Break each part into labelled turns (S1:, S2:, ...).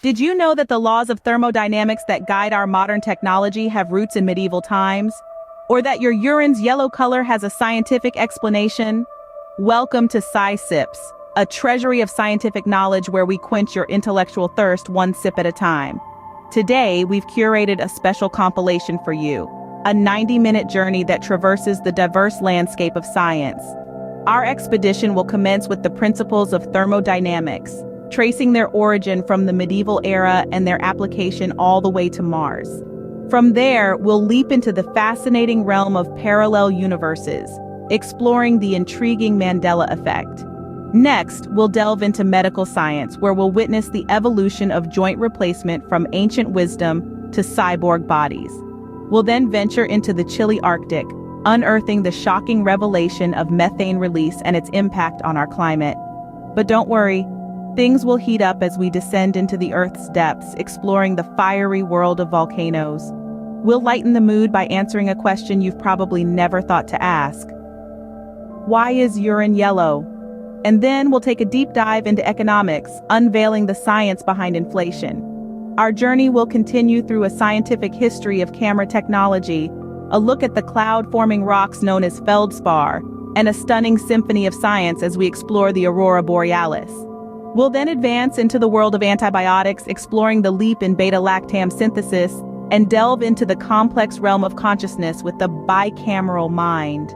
S1: Did you know that the laws of thermodynamics that guide our modern technology have roots in medieval times? Or that your urine's yellow color has a scientific explanation? Welcome to Sci-Sips, a treasury of scientific knowledge where we quench your intellectual thirst one sip at a time. Today, we've curated a special compilation for you, a 90-minute journey that traverses the diverse landscape of science. Our expedition will commence with the principles of thermodynamics, tracing their origin from the medieval era and their application all the way to Mars. From there, we'll leap into the fascinating realm of parallel universes, exploring the intriguing Mandela Effect. Next, we'll delve into medical science, where we'll witness the evolution of joint replacement from ancient wisdom to cyborg bodies. We'll then venture into the chilly Arctic, unearthing the shocking revelation of methane release and its impact on our climate. But don't worry, things will heat up as we descend into the Earth's depths, exploring the fiery world of volcanoes. We'll lighten the mood by answering a question you've probably never thought to ask. Why is urine yellow? And then we'll take a deep dive into economics, unveiling the science behind inflation. Our journey will continue through a scientific history of camera technology, a look at the cloud-forming rocks known as Feldspar, and a stunning symphony of science as we explore the Aurora Borealis. We'll then advance into the world of antibiotics, exploring the leap in beta-lactam synthesis, and delve into the complex realm of consciousness with the Bicameral Mind.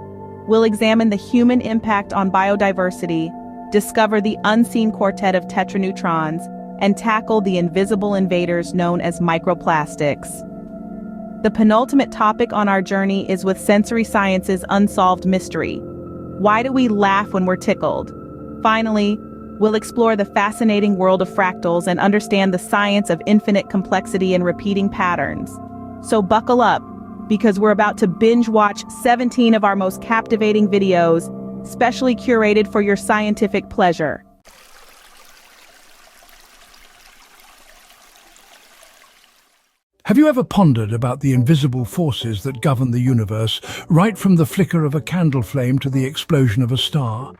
S1: We'll examine the human impact on biodiversity, discover the unseen quartet of tetraneutrons, and tackle the invisible invaders known as microplastics. The penultimate topic on our journey is with sensory science's unsolved mystery. Why do we laugh when we're tickled? Finally, we'll explore the fascinating world of fractals and understand the science of infinite complexity and repeating patterns. So buckle up, because we're about to binge watch 17 of our most captivating videos, specially curated for your scientific pleasure.
S2: Have you ever pondered about the invisible forces that govern the universe, right from the flicker of a candle flame to the explosion of a star?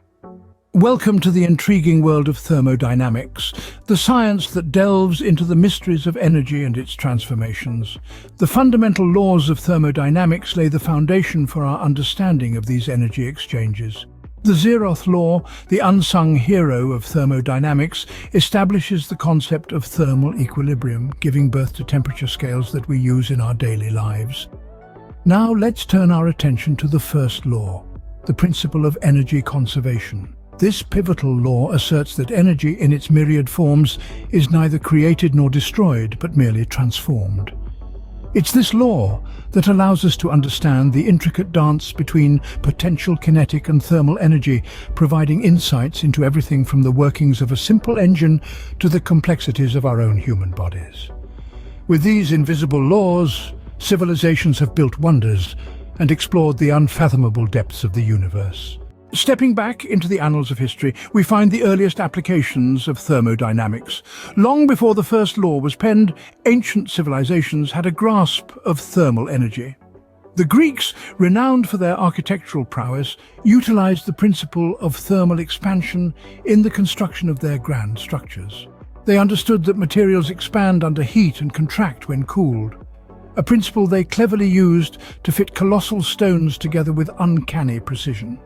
S2: Welcome to the intriguing world of thermodynamics, the science that delves into the mysteries of energy and its transformations. The fundamental laws of thermodynamics lay the foundation for our understanding of these energy exchanges. The zeroth law, the unsung hero of thermodynamics, establishes the concept of thermal equilibrium, giving birth to temperature scales that we use in our daily lives. Now let's turn our attention to the first law, the principle of energy conservation. This pivotal law asserts that energy in its myriad forms is neither created nor destroyed, but merely transformed. It's this law that allows us to understand the intricate dance between potential kinetic and thermal energy, providing insights into everything from the workings of a simple engine to the complexities of our own human bodies. With these invisible laws, civilizations have built wonders and explored the unfathomable depths of the universe. Stepping back into the annals of history, we find the earliest applications of thermodynamics. Long before the first law was penned, ancient civilizations had a grasp of thermal energy. The Greeks, renowned for their architectural prowess, utilized the principle of thermal expansion in the construction of their grand structures. They understood that materials expand under heat and contract when cooled, a principle they cleverly used to fit colossal stones together with uncanny precision.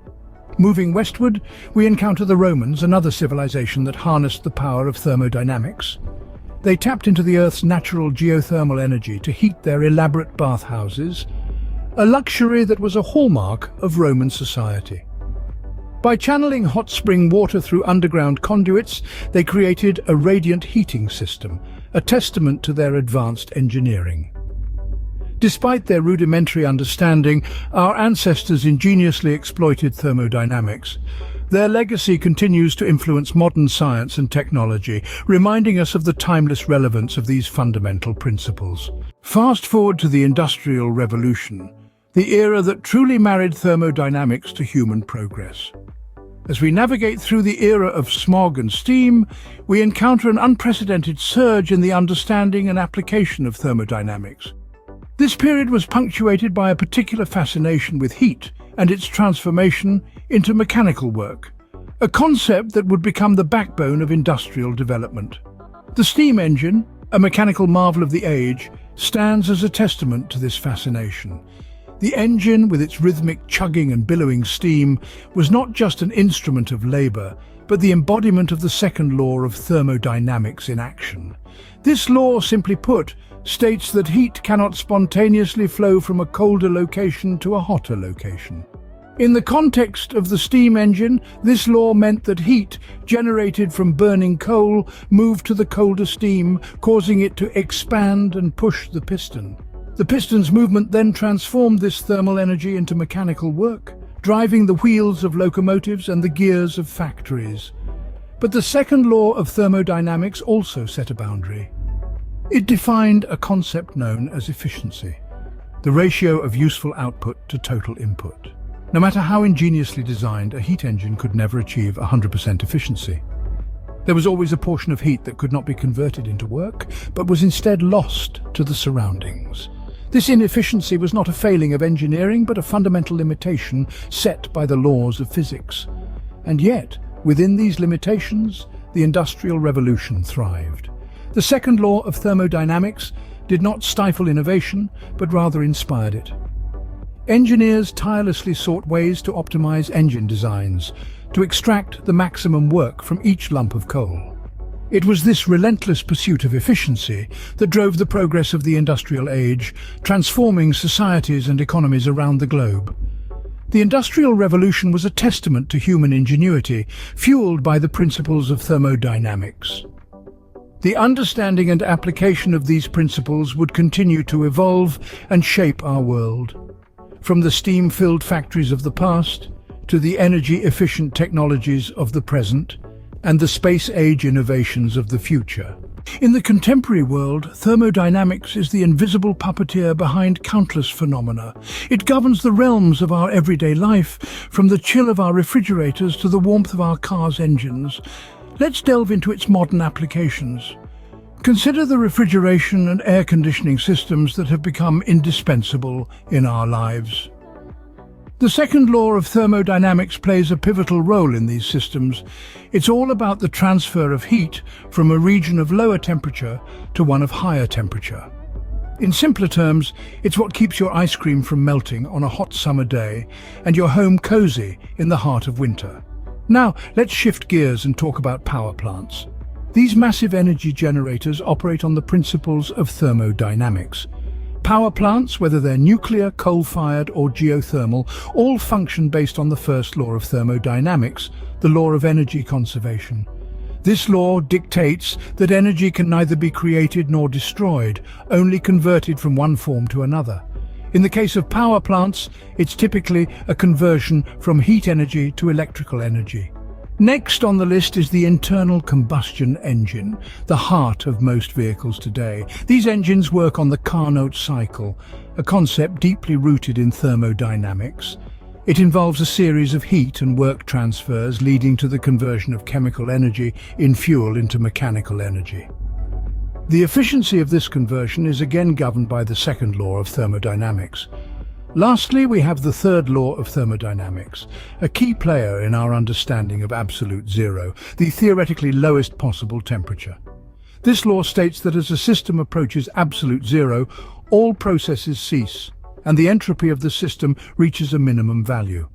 S2: Moving westward, we encounter the Romans, another civilization that harnessed the power of thermodynamics. They tapped into the Earth's natural geothermal energy to heat their elaborate bathhouses, a luxury that was a hallmark of Roman society. By channeling hot spring water through underground conduits, they created a radiant heating system, a testament to their advanced engineering. Despite their rudimentary understanding, our ancestors ingeniously exploited thermodynamics. Their legacy continues to influence modern science and technology, reminding us of the timeless relevance of these fundamental principles. Fast forward to the Industrial Revolution, the era that truly married thermodynamics to human progress. As we navigate through the era of smog and steam, we encounter an unprecedented surge in the understanding and application of thermodynamics. This period was punctuated by a particular fascination with heat and its transformation into mechanical work, a concept that would become the backbone of industrial development. The steam engine, a mechanical marvel of the age, stands as a testament to this fascination. The engine, with its rhythmic chugging and billowing steam, was not just an instrument of labor, but the embodiment of the second law of thermodynamics in action. This law, simply put, states that heat cannot spontaneously flow from a colder location to a hotter location. In the context of the steam engine, this law meant that heat, generated from burning coal, moved to the colder steam, causing it to expand and push the piston. The piston's movement then transformed this thermal energy into mechanical work, driving the wheels of locomotives and the gears of factories. But the second law of thermodynamics also set a boundary. It defined a concept known as efficiency, the ratio of useful output to total input. No matter how ingeniously designed, a heat engine could never achieve 100% efficiency. There was always a portion of heat that could not be converted into work, but was instead lost to the surroundings. This inefficiency was not a failing of engineering, but a fundamental limitation set by the laws of physics. And yet, within these limitations, the Industrial Revolution thrived. The second law of thermodynamics did not stifle innovation, but rather inspired it. Engineers tirelessly sought ways to optimize engine designs, to extract the maximum work from each lump of coal. It was this relentless pursuit of efficiency that drove the progress of the industrial age, transforming societies and economies around the globe. The Industrial Revolution was a testament to human ingenuity, fueled by the principles of thermodynamics. The understanding and application of these principles would continue to evolve and shape our world. From the steam-filled factories of the past to the energy-efficient technologies of the present and the space-age innovations of the future. In the contemporary world, thermodynamics is the invisible puppeteer behind countless phenomena. It governs the realms of our everyday life, from the chill of our refrigerators to the warmth of our cars' engines. Let's delve into its modern applications. Consider the refrigeration and air conditioning systems that have become indispensable in our lives. The second law of thermodynamics plays a pivotal role in these systems. It's all about the transfer of heat from a region of lower temperature to one of higher temperature. In simpler terms, it's what keeps your ice cream from melting on a hot summer day and your home cozy in the heart of winter. Now, let's shift gears and talk about power plants. These massive energy generators operate on the principles of thermodynamics. Power plants, whether they're nuclear, coal-fired or geothermal, all function based on the first law of thermodynamics, the law of energy conservation. This law dictates that energy can neither be created nor destroyed, only converted from one form to another. In the case of power plants, it's typically a conversion from heat energy to electrical energy. Next on the list is the internal combustion engine, the heart of most vehicles today. These engines work on the Carnot cycle, a concept deeply rooted in thermodynamics. It involves a series of heat and work transfers leading to the conversion of chemical energy in fuel into mechanical energy. The efficiency of this conversion is again governed by the second law of thermodynamics. Lastly, we have the third law of thermodynamics, a key player in our understanding of absolute zero, the theoretically lowest possible temperature. This law states that as a system approaches absolute zero, all processes cease, and the entropy of the system reaches a minimum value.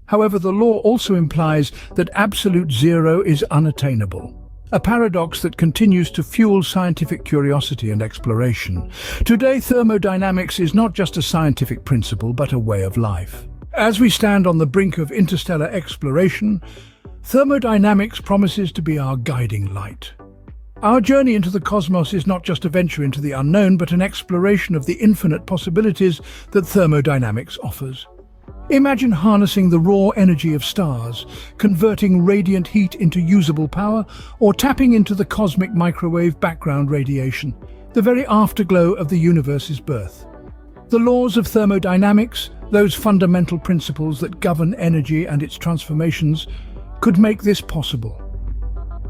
S2: However, the law also implies that absolute zero is unattainable, a paradox that continues to fuel scientific curiosity and exploration. Today, thermodynamics is not just a scientific principle, but a way of life. As we stand on the brink of interstellar exploration, thermodynamics promises to be our guiding light. Our journey into the cosmos is not just a venture into the unknown, but an exploration of the infinite possibilities that thermodynamics offers. Imagine harnessing the raw energy of stars, converting radiant heat into usable power, or tapping into the cosmic microwave background radiation, the very afterglow of the universe's birth. The laws of thermodynamics, those fundamental principles that govern energy and its transformations, could make this possible.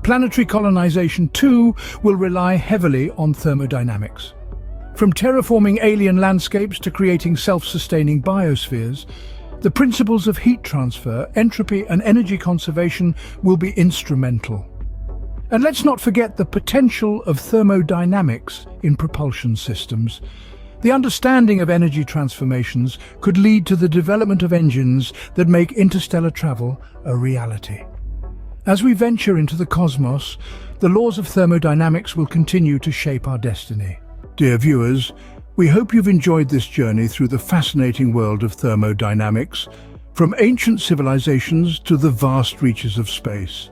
S2: Planetary colonization, too, will rely heavily on thermodynamics. From terraforming alien landscapes to creating self-sustaining biospheres, the principles of heat transfer, entropy and energy conservation will be instrumental. And let's not forget the potential of thermodynamics in propulsion systems. The understanding of energy transformations could lead to the development of engines that make interstellar travel a reality. As we venture into the cosmos, the laws of thermodynamics will continue to shape our destiny. Dear viewers, we hope you've enjoyed this journey through the fascinating world of thermodynamics, from ancient civilizations to the vast reaches of space.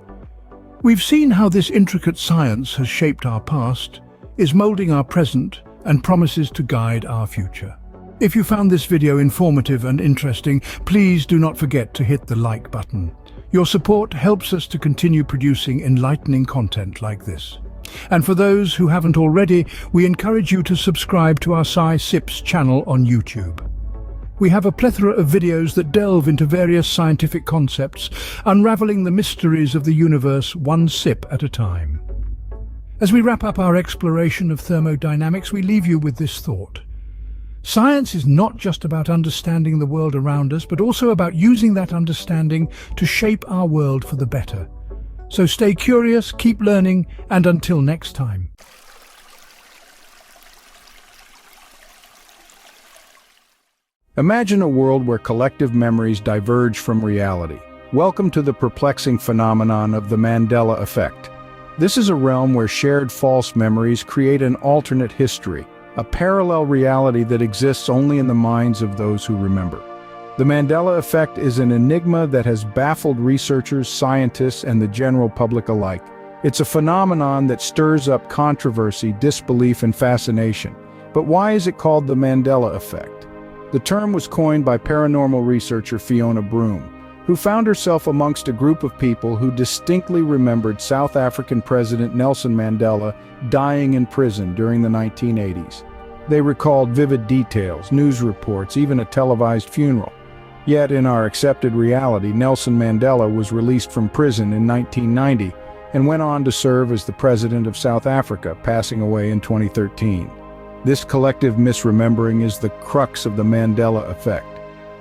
S2: We've seen how this intricate science has shaped our past, is molding our present, and promises to guide our future. If you found this video informative and interesting, please do not forget to hit the like button. Your support helps us to continue producing enlightening content like this. And for those who haven't already, we encourage you to subscribe to our SciSips channel on YouTube. We have a plethora of videos that delve into various scientific concepts, unraveling the mysteries of the universe one sip at a time. As we wrap up our exploration of thermodynamics, we leave you with this thought. Science is not just about understanding the world around us, but also about using that understanding to shape our world for the better. So stay curious, keep learning, and until next time.
S3: Imagine a world where collective memories diverge from reality. Welcome to the perplexing phenomenon of the Mandela Effect. This is a realm where shared false memories create an alternate history, a parallel reality that exists only in the minds of those who remember. The Mandela Effect is an enigma that has baffled researchers, scientists, and the general public alike. It's a phenomenon that stirs up controversy, disbelief, and fascination. But why is it called the Mandela Effect? The term was coined by paranormal researcher Fiona Broome, who found herself amongst a group of people who distinctly remembered South African President Nelson Mandela dying in prison during the 1980s. They recalled vivid details, news reports, even a televised funeral. Yet in our accepted reality, Nelson Mandela was released from prison in 1990 and went on to serve as the President of South Africa, passing away in 2013. This collective misremembering is the crux of the Mandela Effect,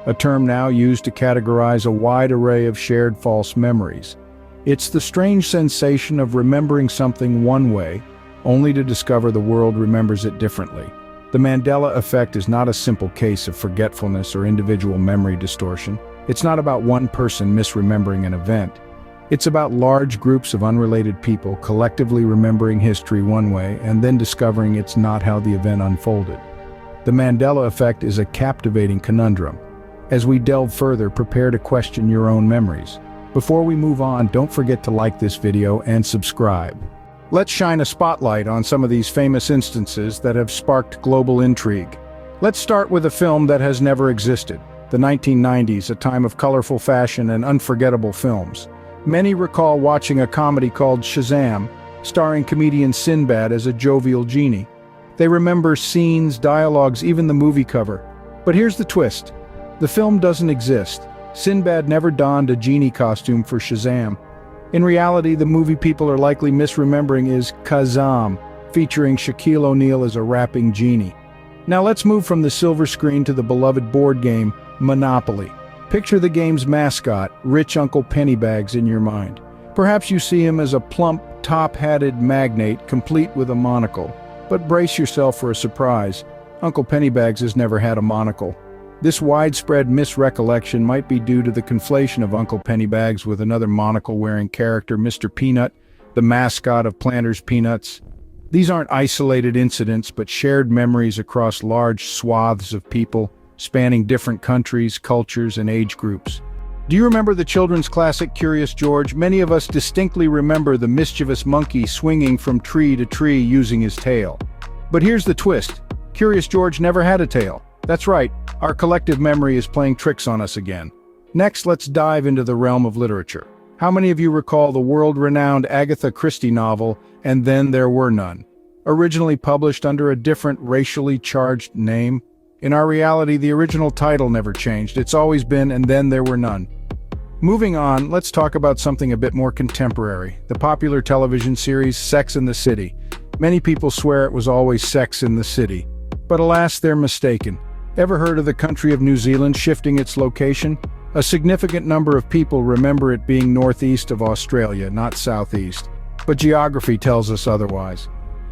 S3: a term now used to categorize a wide array of shared false memories. It's the strange sensation of remembering something one way, only to discover the world remembers it differently. The Mandela Effect is not a simple case of forgetfulness or individual memory distortion. It's not about one person misremembering an event. It's about large groups of unrelated people collectively remembering history one way and then discovering it's not how the event unfolded. The Mandela Effect is a captivating conundrum. As we delve further, prepare to question your own memories. Before we move on, don't forget to like this video and subscribe. Let's shine a spotlight on some of these famous instances that have sparked global intrigue. Let's start with a film that has never existed. The 1990s, a time of colorful fashion and unforgettable films. Many recall watching a comedy called Shazam, starring comedian Sinbad as a jovial genie. They remember scenes, dialogues, even the movie cover. But here's the twist. The film doesn't exist. Sinbad never donned a genie costume for Shazam. In reality, the movie people are likely misremembering is Kazam, featuring Shaquille O'Neal as a rapping genie. Now let's move from the silver screen to the beloved board game, Monopoly. Picture the game's mascot, Rich Uncle Pennybags, in your mind. Perhaps you see him as a plump, top-hatted magnate, complete with a monocle. But brace yourself for a surprise. Uncle Pennybags has never had a monocle. This widespread misrecollection might be due to the conflation of Uncle Pennybags with another monocle-wearing character, Mr. Peanut, the mascot of Planters Peanuts. These aren't isolated incidents, but shared memories across large swaths of people, spanning different countries, cultures, and age groups. Do you remember the children's classic Curious George? Many of us distinctly remember the mischievous monkey swinging from tree to tree using his tail. But here's the twist. Curious George never had a tail. That's right, our collective memory is playing tricks on us again. Next, let's dive into the realm of literature. How many of you recall the world-renowned Agatha Christie novel, And Then There Were None? Originally published under a different racially charged name, in our reality, the original title never changed. It's always been And Then There Were None. Moving on, let's talk about something a bit more contemporary, the popular television series Sex and the City. Many people swear it was always Sex in the City, but alas, they're mistaken. Ever heard of the country of New Zealand shifting its location? A significant number of people remember it being northeast of Australia, not southeast. but geography tells us otherwise.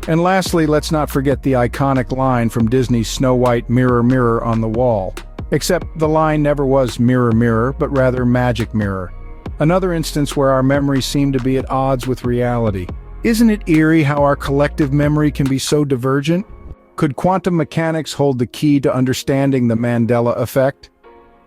S3: And lastly, let's not forget the iconic line from Disney's Snow White, "Mirror, mirror on the wall." Except the line never was mirror, mirror, but rather magic mirror. Another instance where our memories seem to be at odds with reality. Isn't it eerie how our collective memory can be so divergent? Could quantum mechanics hold the key to understanding the Mandela Effect?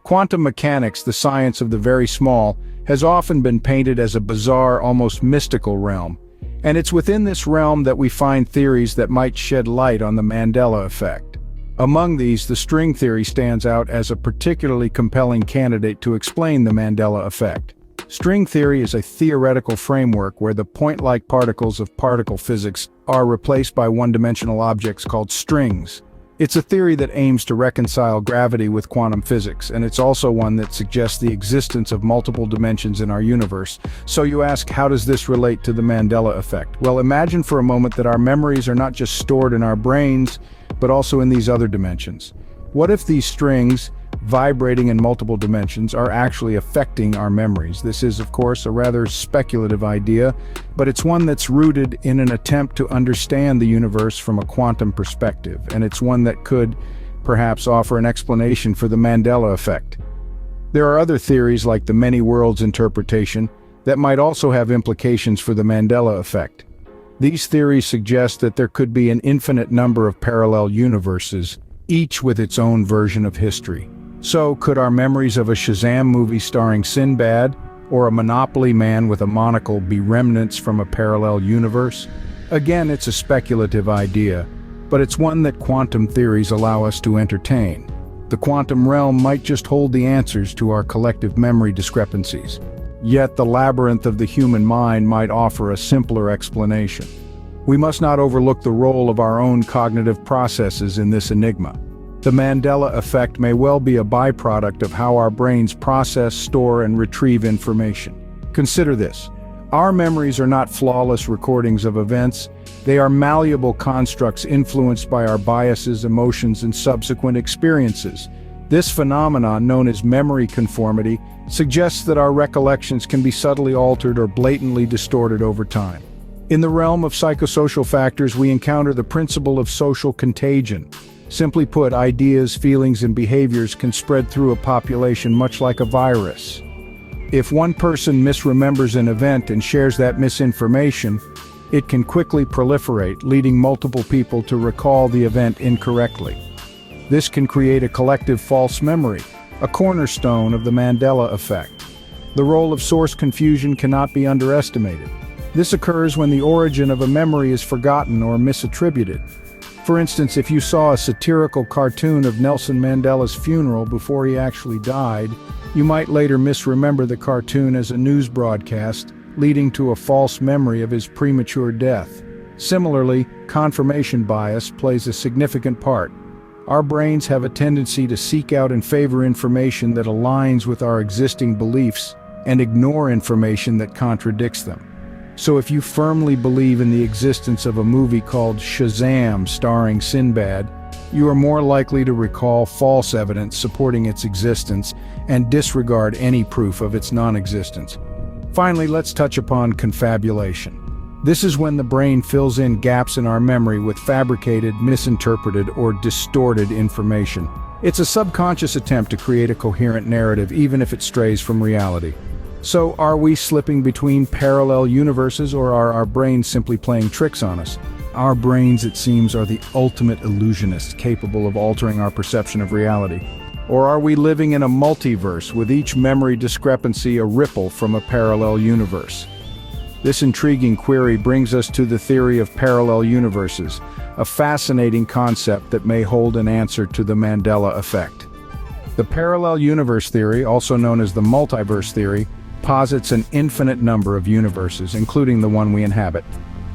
S3: Quantum mechanics, the science of the very small, has often been painted as a bizarre, almost mystical realm. And it's within this realm that we find theories that might shed light on the Mandela Effect. Among these, the string theory stands out as a particularly compelling candidate to explain the Mandela Effect. String theory is a theoretical framework where the point-like particles of particle physics are replaced by one-dimensional objects called strings. It's a theory that aims to reconcile gravity with quantum physics, and it's also one that suggests the existence of multiple dimensions in our universe. So you ask, how does this relate to the Mandela Effect? Well, imagine for a moment that our memories are not just stored in our brains, but also in these other dimensions. What if these strings, vibrating in multiple dimensions, are actually affecting our memories? This is, of course, a rather speculative idea, but it's one that's rooted in an attempt to understand the universe from a quantum perspective, and it's one that could, perhaps, offer an explanation for the Mandela Effect. There are other theories like the many worlds interpretation that might also have implications for the Mandela Effect. These theories suggest that there could be an infinite number of parallel universes, each with its own version of history. So, could our memories of a Shazam movie starring Sinbad or a Monopoly man with a monocle be remnants from a parallel universe? Again, it's a speculative idea, but it's one that quantum theories allow us to entertain. The quantum realm might just hold the answers to our collective memory discrepancies. Yet the labyrinth of the human mind might offer a simpler explanation. We must not overlook the role of our own cognitive processes in this enigma. The Mandela Effect may well be a byproduct of how our brains process, store, and retrieve information. Consider this. Our memories are not flawless recordings of events. They are malleable constructs influenced by our biases, emotions, and subsequent experiences. This phenomenon, known as memory conformity, suggests that our recollections can be subtly altered or blatantly distorted over time. In the realm of psychosocial factors, we encounter the principle of social contagion. Simply put, ideas, feelings, and behaviors can spread through a population much like a virus. If one person misremembers an event and shares that misinformation, it can quickly proliferate, leading multiple people to recall the event incorrectly. This can create a collective false memory, a cornerstone of the Mandela Effect. The role of source confusion cannot be underestimated. This occurs when the origin of a memory is forgotten or misattributed. For instance, if you saw a satirical cartoon of Nelson Mandela's funeral before he actually died, you might later misremember the cartoon as a news broadcast, leading to a false memory of his premature death. Similarly, confirmation bias plays a significant part. Our brains have a tendency to seek out and favor information that aligns with our existing beliefs and ignore information that contradicts them. So if you firmly believe in the existence of a movie called Shazam starring Sinbad, you are more likely to recall false evidence supporting its existence and disregard any proof of its non-existence. Finally, let's touch upon confabulation. This is when the brain fills in gaps in our memory with fabricated, misinterpreted, or distorted information. It's a subconscious attempt to create a coherent narrative, even if it strays from reality. So, are we slipping between parallel universes, or are our brains simply playing tricks on us? Our brains, it seems, are the ultimate illusionists, capable of altering our perception of reality. Or are we living in a multiverse, with each memory discrepancy a ripple from a parallel universe? This intriguing query brings us to the theory of parallel universes, a fascinating concept that may hold an answer to the Mandela Effect. The parallel universe theory, also known as the multiverse theory, posits an infinite number of universes, including the one we inhabit.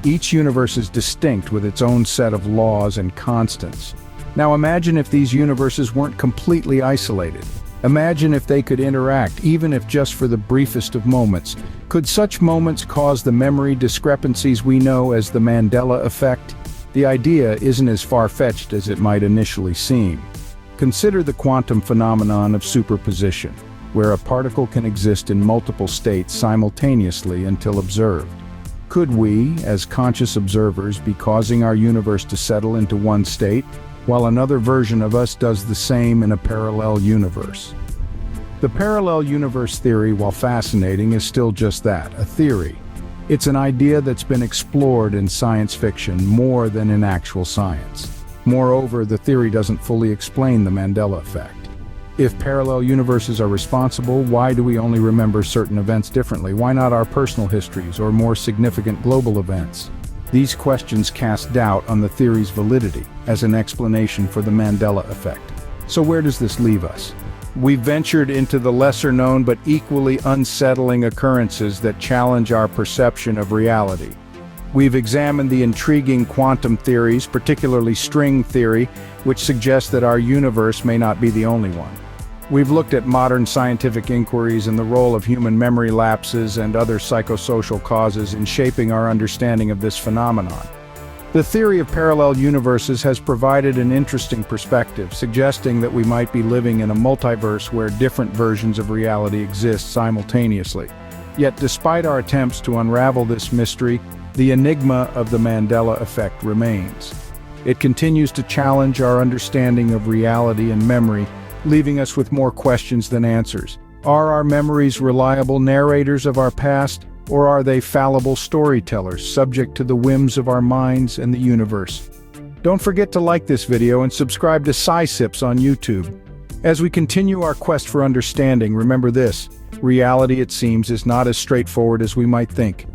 S3: Each universe is distinct with its own set of laws and constants. Now imagine if these universes weren't completely isolated. Imagine if they could interact, even if just for the briefest of moments. Could such moments cause the memory discrepancies we know as the Mandela Effect? The idea isn't as far-fetched as it might initially seem. Consider the quantum phenomenon of superposition, where a particle can exist in multiple states simultaneously until observed. Could we, as conscious observers, be causing our universe to settle into one state, while another version of us does the same in a parallel universe? The parallel universe theory, while fascinating, is still just that, a theory. It's an idea that's been explored in science fiction more than in actual science. Moreover, the theory doesn't fully explain the Mandela Effect. If parallel universes are responsible, why do we only remember certain events differently? Why not our personal histories or more significant global events? These questions cast doubt on the theory's validity as an explanation for the Mandela Effect. So where does this leave us? We've ventured into the lesser-known but equally unsettling occurrences that challenge our perception of reality. We've examined the intriguing quantum theories, particularly string theory, which suggests that our universe may not be the only one. We've looked at modern scientific inquiries and the role of human memory lapses and other psychosocial causes in shaping our understanding of this phenomenon. The theory of parallel universes has provided an interesting perspective, suggesting that we might be living in a multiverse where different versions of reality exist simultaneously. Yet despite our attempts to unravel this mystery, the enigma of the Mandela Effect remains. It continues to challenge our understanding of reality and memory, leaving us with more questions than answers. Are our memories reliable narrators of our past, or are they fallible storytellers subject to the whims of our minds and the universe? Don't forget to like this video and subscribe to SciSips on YouTube. As we continue our quest for understanding, remember this: reality, it seems, is not as straightforward as we might think.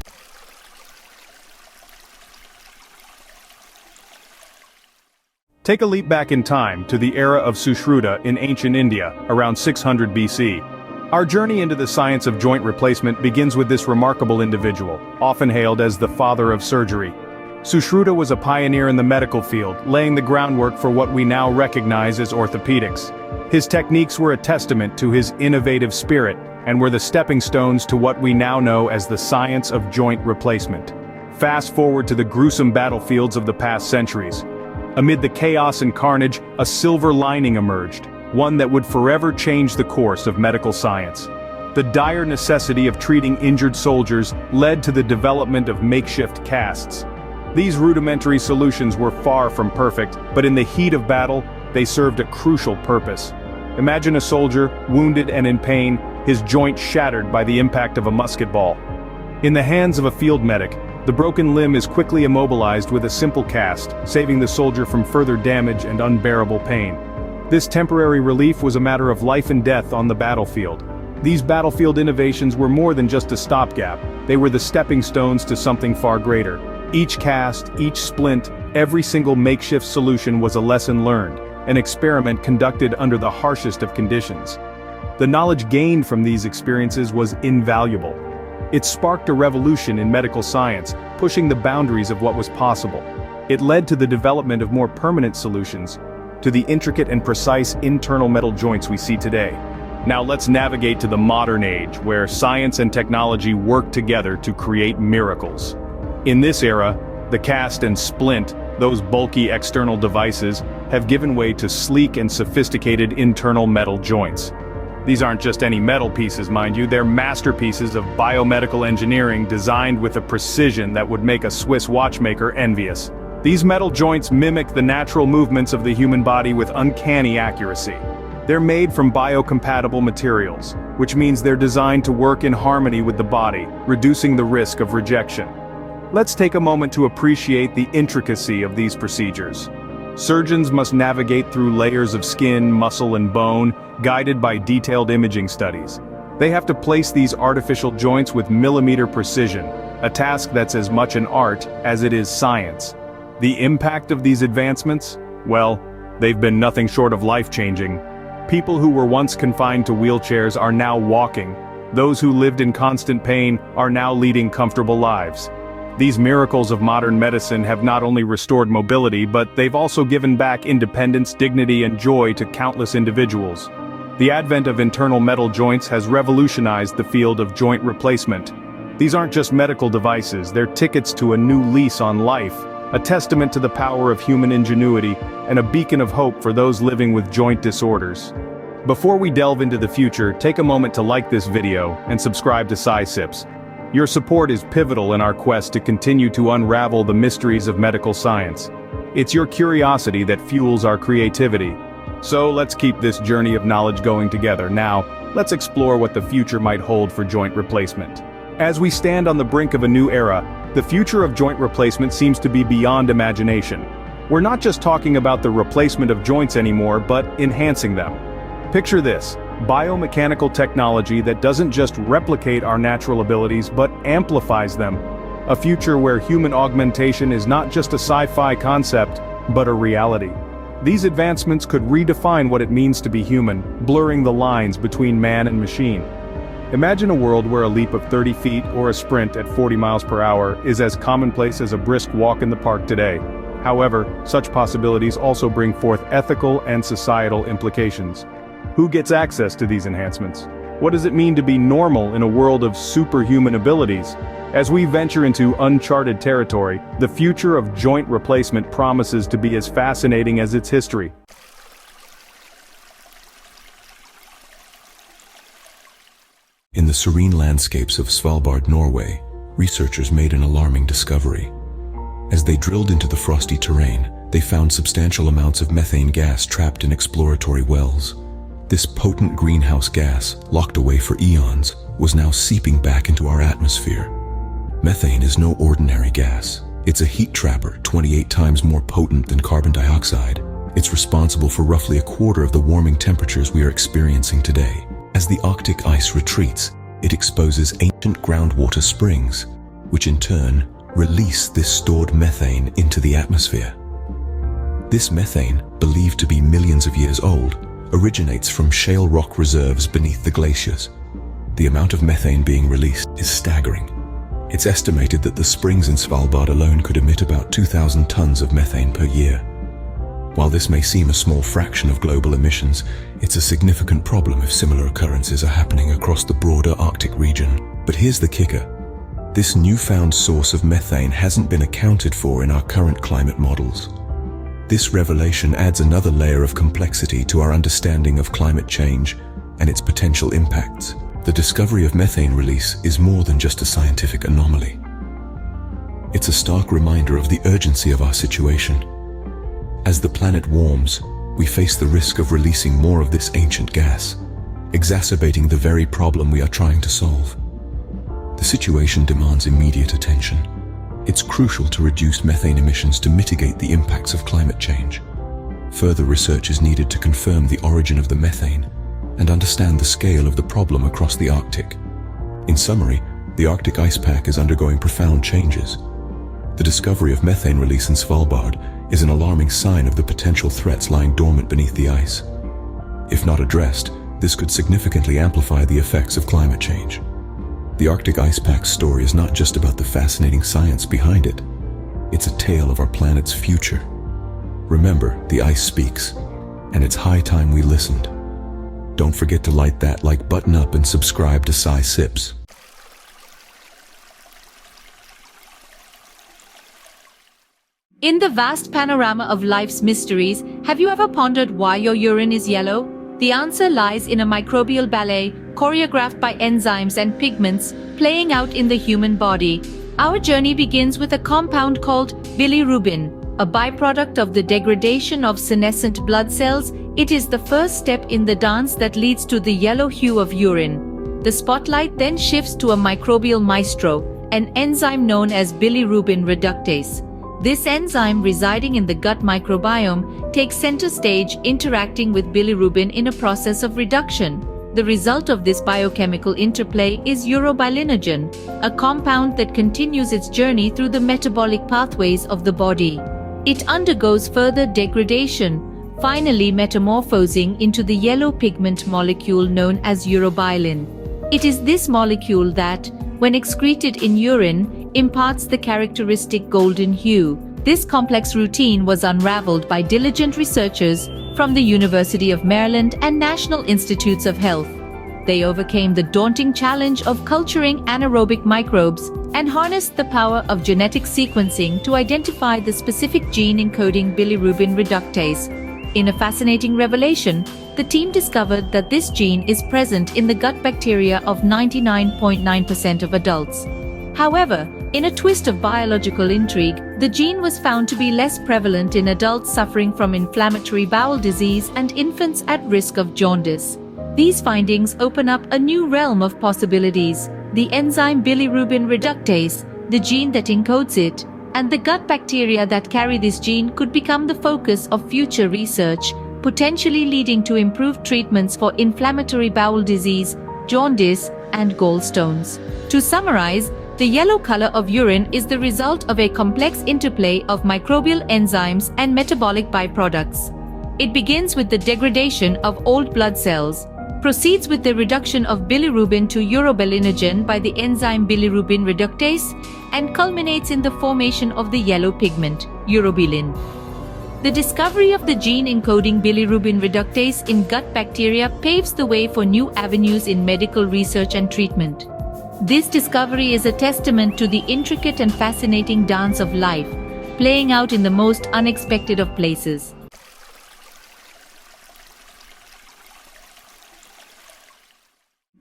S4: Take a leap back in time to the era of Sushruta in ancient India, around 600 BC. Our journey into the science of joint replacement begins with this remarkable individual, often hailed as the father of surgery. Sushruta was a pioneer in the medical field, laying the groundwork for what we now recognize as orthopedics. His techniques were a testament to his innovative spirit, and were the stepping stones to what we now know as the science of joint replacement. Fast forward to the gruesome battlefields of the past centuries. Amid the chaos and carnage, a silver lining emerged, one that would forever change the course of medical science. The dire necessity of treating injured soldiers led to the development of makeshift casts. These rudimentary solutions were far from perfect, but in the heat of battle, they served a crucial purpose. Imagine a soldier, wounded and in pain, his joint shattered by the impact of a musket ball. In the hands of a field medic, the broken limb is quickly immobilized with a simple cast, saving the soldier from further damage and unbearable pain. This temporary relief was a matter of life and death on the battlefield. These battlefield innovations were more than just a stopgap, they were the stepping stones to something far greater. Each cast, each splint, every single makeshift solution was a lesson learned, an experiment conducted under the harshest of conditions. The knowledge gained from these experiences was invaluable. It sparked a revolution in medical science, pushing the boundaries of what was possible. It led to the development of more permanent solutions, to the intricate and precise internal metal joints we see today. Now let's navigate to the modern age, where science and technology work together to create miracles. In this era, the cast and splint, those bulky external devices, have given way to sleek and sophisticated internal metal joints. These aren't just any metal pieces, mind you, they're masterpieces of biomedical engineering designed with a precision that would make a Swiss watchmaker envious. These metal joints mimic the natural movements of the human body with uncanny accuracy. They're made from biocompatible materials, which means they're designed to work in harmony with the body, reducing the risk of rejection. Let's take a moment to appreciate the intricacy of these procedures. Surgeons must navigate through layers of skin, muscle, and bone, guided by detailed imaging studies. They have to place these artificial joints with millimeter precision, a task that's as much an art as it is science. The impact of these advancements? Well, they've been nothing short of life-changing. People who were once confined to wheelchairs are now walking. Those who lived in constant pain are now leading comfortable lives. These miracles of modern medicine have not only restored mobility, but they've also given back independence, dignity, and joy to countless individuals. The advent of internal metal joints has revolutionized the field of joint replacement. These aren't just medical devices, they're tickets to a new lease on life, a testament to the power of human ingenuity, and a beacon of hope for those living with joint disorders. Before we delve into the future, take a moment to like this video and subscribe to SciSips. Your support is pivotal in our quest to continue to unravel the mysteries of medical science. It's your curiosity that fuels our creativity. So let's keep this journey of knowledge going together. Now, let's explore what the future might hold for joint replacement. As we stand on the brink of a new era, the future of joint replacement seems to be beyond imagination. We're not just talking about the replacement of joints anymore, but enhancing them. Picture this: biomechanical technology that doesn't just replicate our natural abilities but amplifies them. A future where human augmentation is not just a sci-fi concept, but a reality. These advancements could redefine what it means to be human, blurring the lines between man and machine. Imagine a world where a leap of 30 feet or a sprint at 40 miles per hour is as commonplace as a brisk walk in the park today. However, such possibilities also bring forth ethical and societal implications. Who gets access to these enhancements? What does it mean to be normal in a world of superhuman abilities? As we venture into uncharted territory, the future of joint replacement promises to be as fascinating as its history.
S5: In the serene landscapes of Svalbard, Norway, researchers made an alarming discovery. As they drilled into the frosty terrain, they found substantial amounts of methane gas trapped in exploratory wells. This potent greenhouse gas, locked away for eons, was now seeping back into our atmosphere. Methane is no ordinary gas. It's a heat trapper 28 times more potent than carbon dioxide. It's responsible for roughly a quarter of the warming temperatures we are experiencing today. As the Arctic ice retreats, it exposes ancient groundwater springs, which in turn release this stored methane into the atmosphere. This methane, believed to be millions of years old, originates from shale rock reserves beneath the glaciers. The amount of methane being released is staggering. It's estimated that the springs in Svalbard alone could emit about 2,000 tons of methane per year. While this may seem a small fraction of global emissions, it's a significant problem if similar occurrences are happening across the broader Arctic region. But here's the kicker. This newfound source of methane hasn't been accounted for in our current climate models. This revelation adds another layer of complexity to our understanding of climate change and its potential impacts. The discovery of methane release is more than just a scientific anomaly. It's a stark reminder of the urgency of our situation. As the planet warms, we face the risk of releasing more of this ancient gas, exacerbating the very problem we are trying to solve. The situation demands immediate attention. It's crucial to reduce methane emissions to mitigate the impacts of climate change. Further research is needed to confirm the origin of the methane and understand the scale of the problem across the Arctic. In summary, the Arctic ice pack is undergoing profound changes. The discovery of methane release in Svalbard is an alarming sign of the potential threats lying dormant beneath the ice. If not addressed, this could significantly amplify the effects of climate change. The Arctic ice pack's story is not just about the fascinating science behind it. It's a tale of our planet's future. Remember, the ice speaks, and it's high time we listened. Don't forget to light that like button up and subscribe to Sci Sips.
S6: In the vast panorama of life's mysteries, have you ever pondered why your urine is yellow? The answer lies in a microbial ballet choreographed by enzymes and pigments playing out in the human body. Our journey begins with a compound called bilirubin, a byproduct of the degradation of senescent blood cells. It is the first step in the dance that leads to the yellow hue of urine. The spotlight then shifts to a microbial maestro, an enzyme known as bilirubin reductase. This enzyme, residing in the gut microbiome, takes center stage, interacting with bilirubin in a process of reduction. The result of this biochemical interplay is urobilinogen, a compound that continues its journey through the metabolic pathways of the body. It undergoes further degradation, finally metamorphosing into the yellow pigment molecule known as urobilin. It is this molecule that, when excreted in urine, imparts the characteristic golden hue. This complex routine was unraveled by diligent researchers from the University of Maryland and National Institutes of Health. They overcame the daunting challenge of culturing anaerobic microbes and harnessed the power of genetic sequencing to identify the specific gene encoding bilirubin reductase. In a fascinating revelation, the team discovered that this gene is present in the gut bacteria of 99.9% of adults. However, in a twist of biological intrigue, the gene was found to be less prevalent in adults suffering from inflammatory bowel disease and infants at risk of jaundice. These findings open up a new realm of possibilities. The enzyme bilirubin reductase, the gene that encodes it, and the gut bacteria that carry this gene could become the focus of future research, potentially leading to improved treatments for inflammatory bowel disease, jaundice, and gallstones. To summarize, the yellow color of urine is the result of a complex interplay of microbial enzymes and metabolic byproducts. It begins with the degradation of old blood cells, proceeds with the reduction of bilirubin to urobilinogen by the enzyme bilirubin reductase, and culminates in the formation of the yellow pigment, urobilin. The discovery of the gene encoding bilirubin reductase in gut bacteria paves the way for new avenues in medical research and treatment. This discovery is a testament to the intricate and fascinating dance of life, playing out in the most unexpected of places.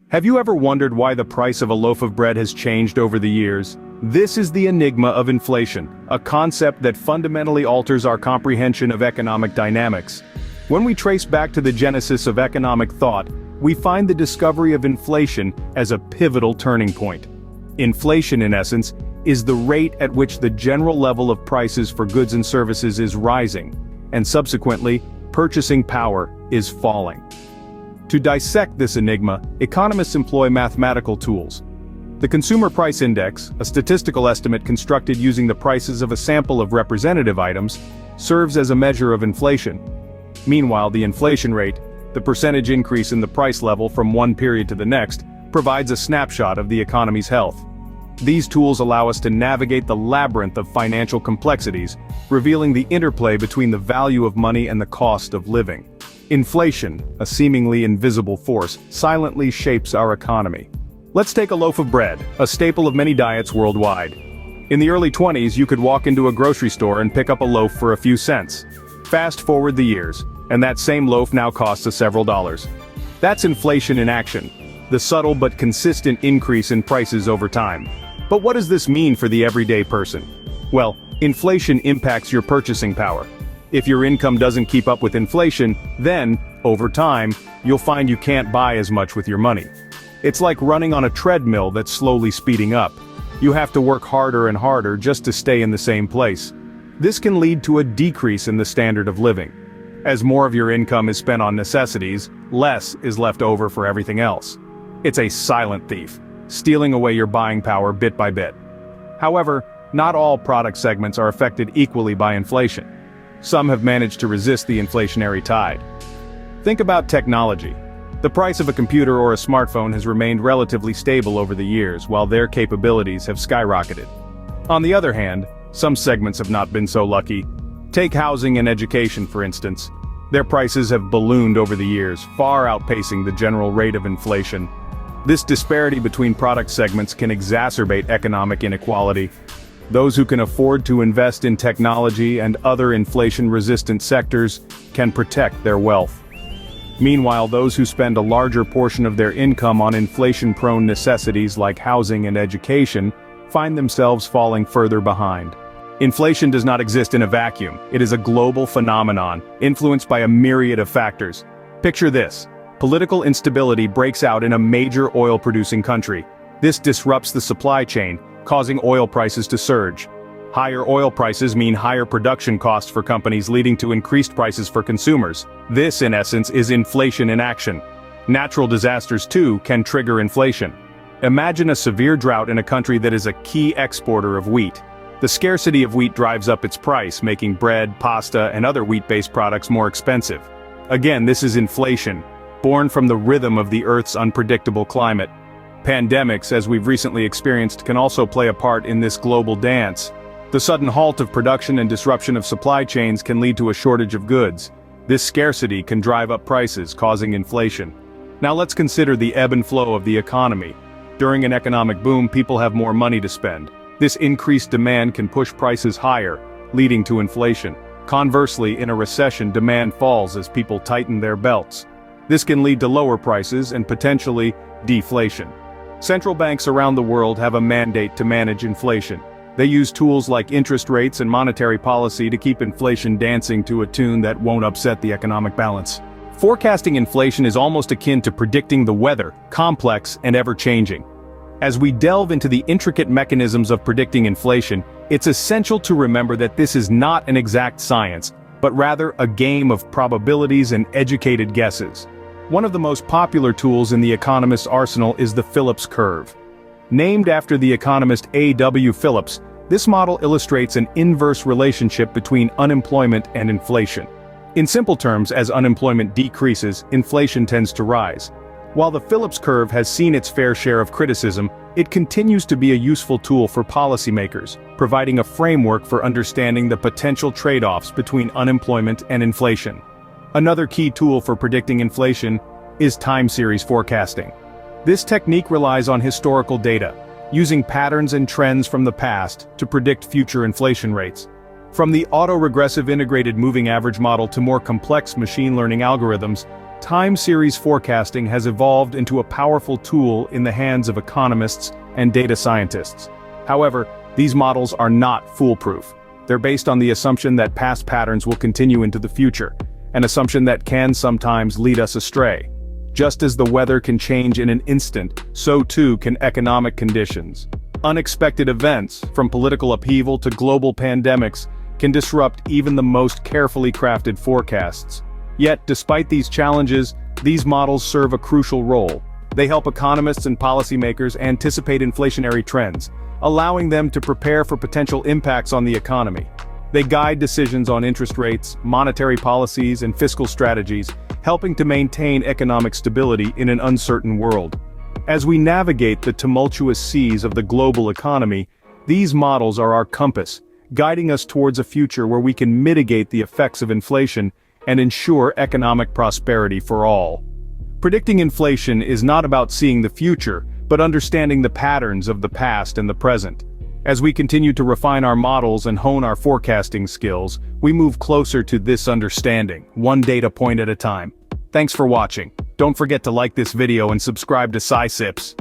S4: Have you ever wondered why the price of a loaf of bread has changed over the years? This is the enigma of inflation, a concept that fundamentally alters our comprehension of economic dynamics. When we trace back to the genesis of economic thought, we find the discovery of inflation as a pivotal turning point. Inflation, in essence, is the rate at which the general level of prices for goods and services is rising, and subsequently, purchasing power is falling. To dissect this enigma, economists employ mathematical tools. The Consumer Price Index, a statistical estimate constructed using the prices of a sample of representative items, serves as a measure of inflation. Meanwhile, the inflation rate, the percentage increase in the price level from one period to the next, provides a snapshot of the economy's health. These tools allow us to navigate the labyrinth of financial complexities, revealing the interplay between the value of money and the cost of living. Inflation, a seemingly invisible force, silently shapes our economy. Let's take a loaf of bread, a staple of many diets worldwide. In the early 20s, you could walk into a grocery store and pick up a loaf for a few cents. Fast forward the years, and that same loaf now costs us several dollars. That's inflation in action, the subtle but consistent increase in prices over time. But what does this mean for the everyday person? Well, inflation impacts your purchasing power. If your income doesn't keep up with inflation, then, over time, you'll find you can't buy as much with your money. It's like running on a treadmill that's slowly speeding up. You have to work harder and harder just to stay in the same place. This can lead to a decrease in the standard of living. As more of your income is spent on necessities, less is left over for everything else. It's a silent thief, stealing away your buying power bit by bit. However, not all product segments are affected equally by inflation. Some have managed to resist the inflationary tide. Think about technology. The price of a computer or a smartphone has remained relatively stable over the years, while their capabilities have skyrocketed. On the other hand, some segments have not been so lucky. Take housing and education, for instance. Their prices have ballooned over the years, far outpacing the general rate of inflation. This disparity between product segments can exacerbate economic inequality. Those who can afford to invest in technology and other inflation-resistant sectors can protect their wealth. Meanwhile, those who spend a larger portion of their income on inflation-prone necessities like housing and education find themselves falling further behind. Inflation does not exist in a vacuum. It is a global phenomenon, influenced by a myriad of factors. Picture this. Political instability breaks out in a major oil-producing country. This disrupts the supply chain, causing oil prices to surge. Higher oil prices mean higher production costs for companies, leading to increased prices for consumers. This, in essence, is inflation in action. Natural disasters, too, can trigger inflation. Imagine a severe drought in a country that is a key exporter of wheat. The scarcity of wheat drives up its price, making bread, pasta, and other wheat-based products more expensive. Again, this is inflation, born from the rhythm of the Earth's unpredictable climate. Pandemics, as we've recently experienced, can also play a part in this global dance. The sudden halt of production and disruption of supply chains can lead to a shortage of goods. This scarcity can drive up prices, causing inflation. Now let's consider the ebb and flow of the economy. During an economic boom, people have more money to spend. This increased demand can push prices higher, leading to inflation. Conversely, in a recession, demand falls as people tighten their belts. This can lead to lower prices and potentially deflation. Central banks around the world have a mandate to manage inflation. They use tools like interest rates and monetary policy to keep inflation dancing to a tune that won't upset the economic balance. Forecasting inflation is almost akin to predicting the weather, complex and ever-changing. As we delve into the intricate mechanisms of predicting inflation, it's essential to remember that this is not an exact science, but rather a game of probabilities and educated guesses. One of the most popular tools in the economist's arsenal is the Phillips curve. Named after the economist A.W. Phillips, this model illustrates an inverse relationship between unemployment and inflation. In simple terms, as unemployment decreases, inflation tends to rise. While the Phillips curve has seen its fair share of criticism, it continues to be a useful tool for policymakers, providing a framework for understanding the potential trade-offs between unemployment and inflation. Another key tool for predicting inflation is time series forecasting. This technique relies on historical data, using patterns and trends from the past to predict future inflation rates. From the autoregressive integrated moving average model to more complex machine learning algorithms, time series forecasting has evolved into a powerful tool in the hands of economists and data scientists. However, these models are not foolproof. They're based on the assumption that past patterns will continue into the future, an assumption that can sometimes lead us astray. Just as the weather can change in an instant, so too can economic conditions. Unexpected events, from political upheaval to global pandemics, can disrupt even the most carefully crafted forecasts. Yet, despite these challenges, these models serve a crucial role. They help economists and policymakers anticipate inflationary trends, allowing them to prepare for potential impacts on the economy. They guide decisions on interest rates, monetary policies, and fiscal strategies, helping to maintain economic stability in an uncertain world. As we navigate the tumultuous seas of the global economy, these models are our compass, guiding us towards a future where we can mitigate the effects of inflation and ensure economic prosperity for all. Predicting inflation is not about seeing the future, but understanding the patterns of the past and the present. As we continue to refine our models and hone our forecasting skills, we move closer to this understanding, one data point at a time. Thanks for watching. Don't forget to like this video and subscribe to SciSips.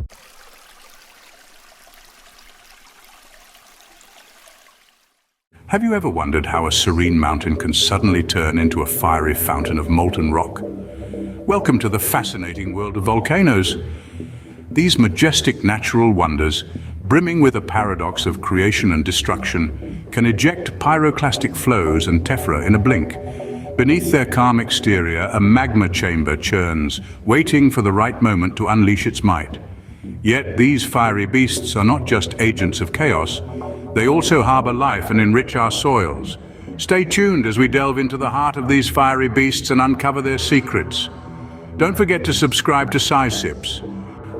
S7: Have you ever wondered how a serene mountain can suddenly turn into a fiery fountain of molten rock? Welcome to the fascinating world of volcanoes. These majestic natural wonders, brimming with a paradox of creation and destruction, can eject pyroclastic flows and tephra in a blink. Beneath their calm exterior, a magma chamber churns, waiting for the right moment to unleash its might. Yet these fiery beasts are not just agents of chaos, they also harbor life and enrich our soils. Stay tuned as we delve into the heart of these fiery beasts and uncover their secrets. Don't forget to subscribe to SciSips.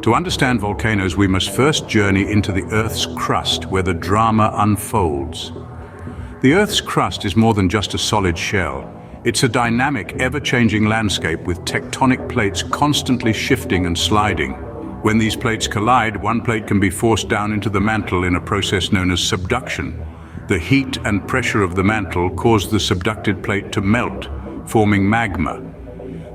S7: To understand volcanoes, we must first journey into the Earth's crust, where the drama unfolds. The Earth's crust is more than just a solid shell. It's a dynamic, ever-changing landscape with tectonic plates constantly shifting and sliding. When these plates collide, one plate can be forced down into the mantle in a process known as subduction. The heat and pressure of the mantle cause the subducted plate to melt, forming magma.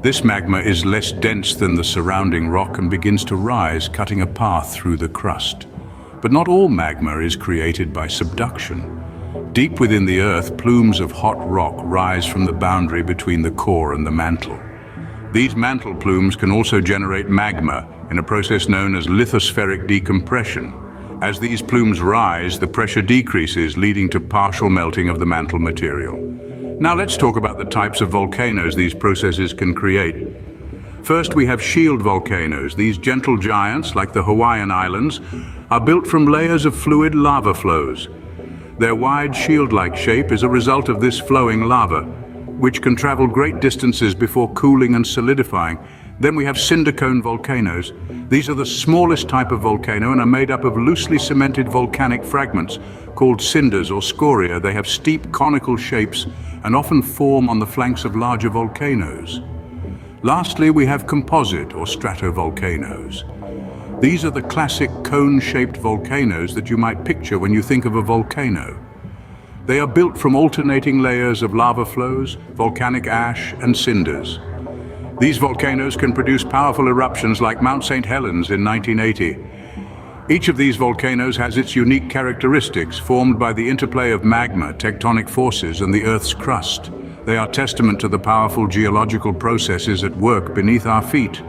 S7: This magma is less dense than the surrounding rock and begins to rise, cutting a path through the crust. But not all magma is created by subduction. Deep within the Earth, plumes of hot rock rise from the boundary between the core and the mantle. These mantle plumes can also generate magma in a process known as lithospheric decompression. As these plumes rise, the pressure decreases, leading to partial melting of the mantle material. Now let's talk about the types of volcanoes these processes can create. First, we have shield volcanoes. These gentle giants, like the Hawaiian Islands, are built from layers of fluid lava flows. Their wide shield-like shape is a result of this flowing lava, which can travel great distances before cooling and solidifying. Then we have cinder cone volcanoes. These are the smallest type of volcano and are made up of loosely cemented volcanic fragments called cinders or scoria. They have steep conical shapes and often form on the flanks of larger volcanoes. Lastly, we have composite or stratovolcanoes. These are the classic cone-shaped volcanoes that you might picture when you think of a volcano. They are built from alternating layers of lava flows, volcanic ash, and cinders. These volcanoes can produce powerful eruptions like Mount St. Helens in 1980. Each of these volcanoes has its unique characteristics formed by the interplay of magma, tectonic forces, and the Earth's crust. They are testament to the powerful geological processes at work beneath our feet.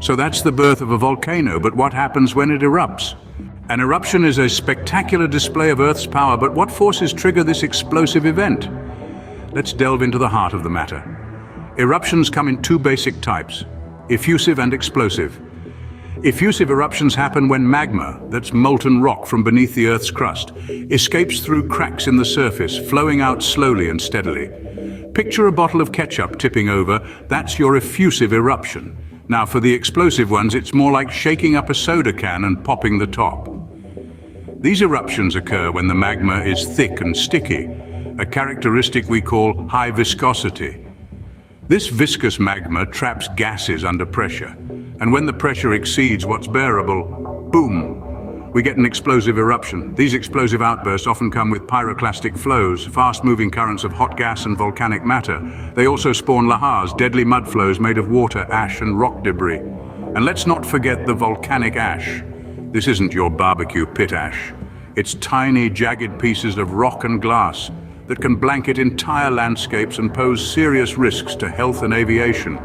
S7: So that's the birth of a volcano, but what happens when it erupts? An eruption is a spectacular display of Earth's power, but what forces trigger this explosive event? Let's delve into the heart of the matter. Eruptions come in two basic types: effusive and explosive. Effusive eruptions happen when magma, that's molten rock from beneath the Earth's crust, escapes through cracks in the surface, flowing out slowly and steadily. Picture a bottle of ketchup tipping over. That's your effusive eruption. Now for the explosive ones, it's more like shaking up a soda can and popping the top. These eruptions occur when the magma is thick and sticky, a characteristic we call high viscosity. This viscous magma traps gases under pressure, and when the pressure exceeds what's bearable, boom, we get an explosive eruption. These explosive outbursts often come with pyroclastic flows, fast-moving currents of hot gas and volcanic matter. They also spawn lahars, deadly mud flows made of water, ash, and rock debris. And let's not forget the volcanic ash. This isn't your barbecue pit ash. It's tiny, jagged pieces of rock and glass that can blanket entire landscapes and pose serious risks to health and aviation.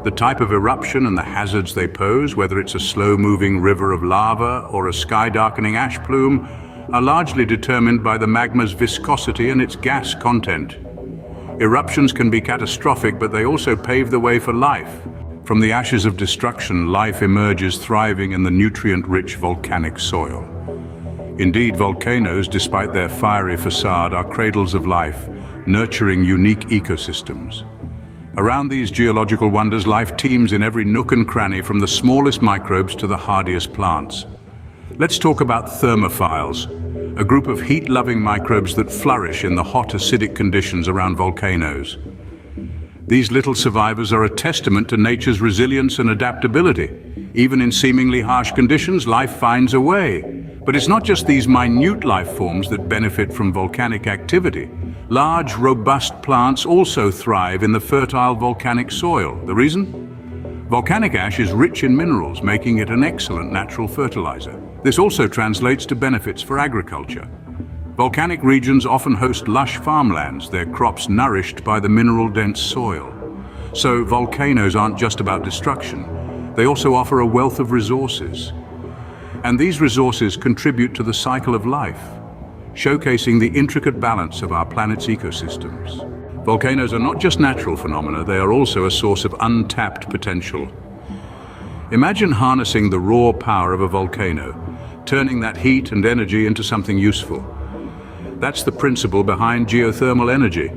S7: The type of eruption and the hazards they pose, whether it's a slow-moving river of lava or a sky-darkening ash plume, are largely determined by the magma's viscosity and its gas content. Eruptions can be catastrophic, but they also pave the way for life. From the ashes of destruction, life emerges thriving in the nutrient-rich volcanic soil. Indeed, volcanoes, despite their fiery facade, are cradles of life, nurturing unique ecosystems. Around these geological wonders, life teems in every nook and cranny, from the smallest microbes to the hardiest plants. Let's talk about thermophiles, a group of heat-loving microbes that flourish in the hot, acidic conditions around volcanoes. These little survivors are a testament to nature's resilience and adaptability. Even in seemingly harsh conditions, life finds a way. But it's not just these minute life forms that benefit from volcanic activity. Large, robust plants also thrive in the fertile volcanic soil. The reason? Volcanic ash is rich in minerals, making it an excellent natural fertilizer. This also translates to benefits for agriculture. Volcanic regions often host lush farmlands, their crops nourished by the mineral-dense soil. So volcanoes aren't just about destruction. They also offer a wealth of resources. And these resources contribute to the cycle of life, showcasing the intricate balance of our planet's ecosystems. Volcanoes are not just natural phenomena, they are also a source of untapped potential. Imagine harnessing the raw power of a volcano, turning that heat and energy into something useful. That's the principle behind geothermal energy.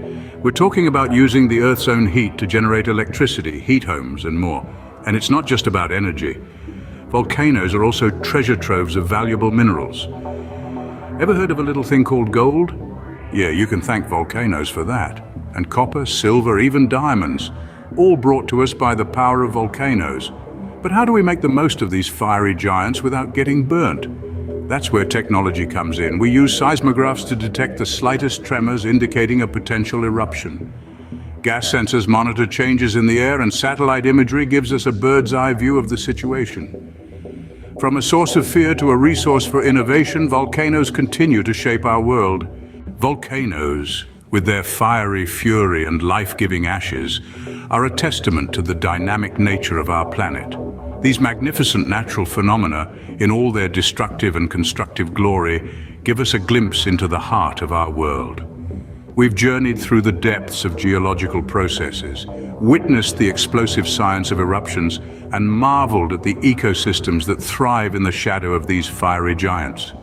S7: We're talking about using the Earth's own heat to generate electricity, heat homes, and more. And it's not just about energy. Volcanoes are also treasure troves of valuable minerals. Ever heard of a little thing called gold? Yeah, you can thank volcanoes for that. And copper, silver, even diamonds, all brought to us by the power of volcanoes. But how do we make the most of these fiery giants without getting burnt? That's where technology comes in. We use seismographs to detect the slightest tremors indicating a potential eruption. Gas sensors monitor changes in the air, and satellite imagery gives us a bird's-eye view of the situation. From a source of fear to a resource for innovation, volcanoes continue to shape our world. Volcanoes, with their fiery fury and life-giving ashes, are a testament to the dynamic nature of our planet. These magnificent natural phenomena, in all their destructive and constructive glory, give us a glimpse into the heart of our world. We've journeyed through the depths of geological processes, witnessed the explosive science of eruptions, and marveled at the ecosystems that thrive in the shadow of these fiery giants.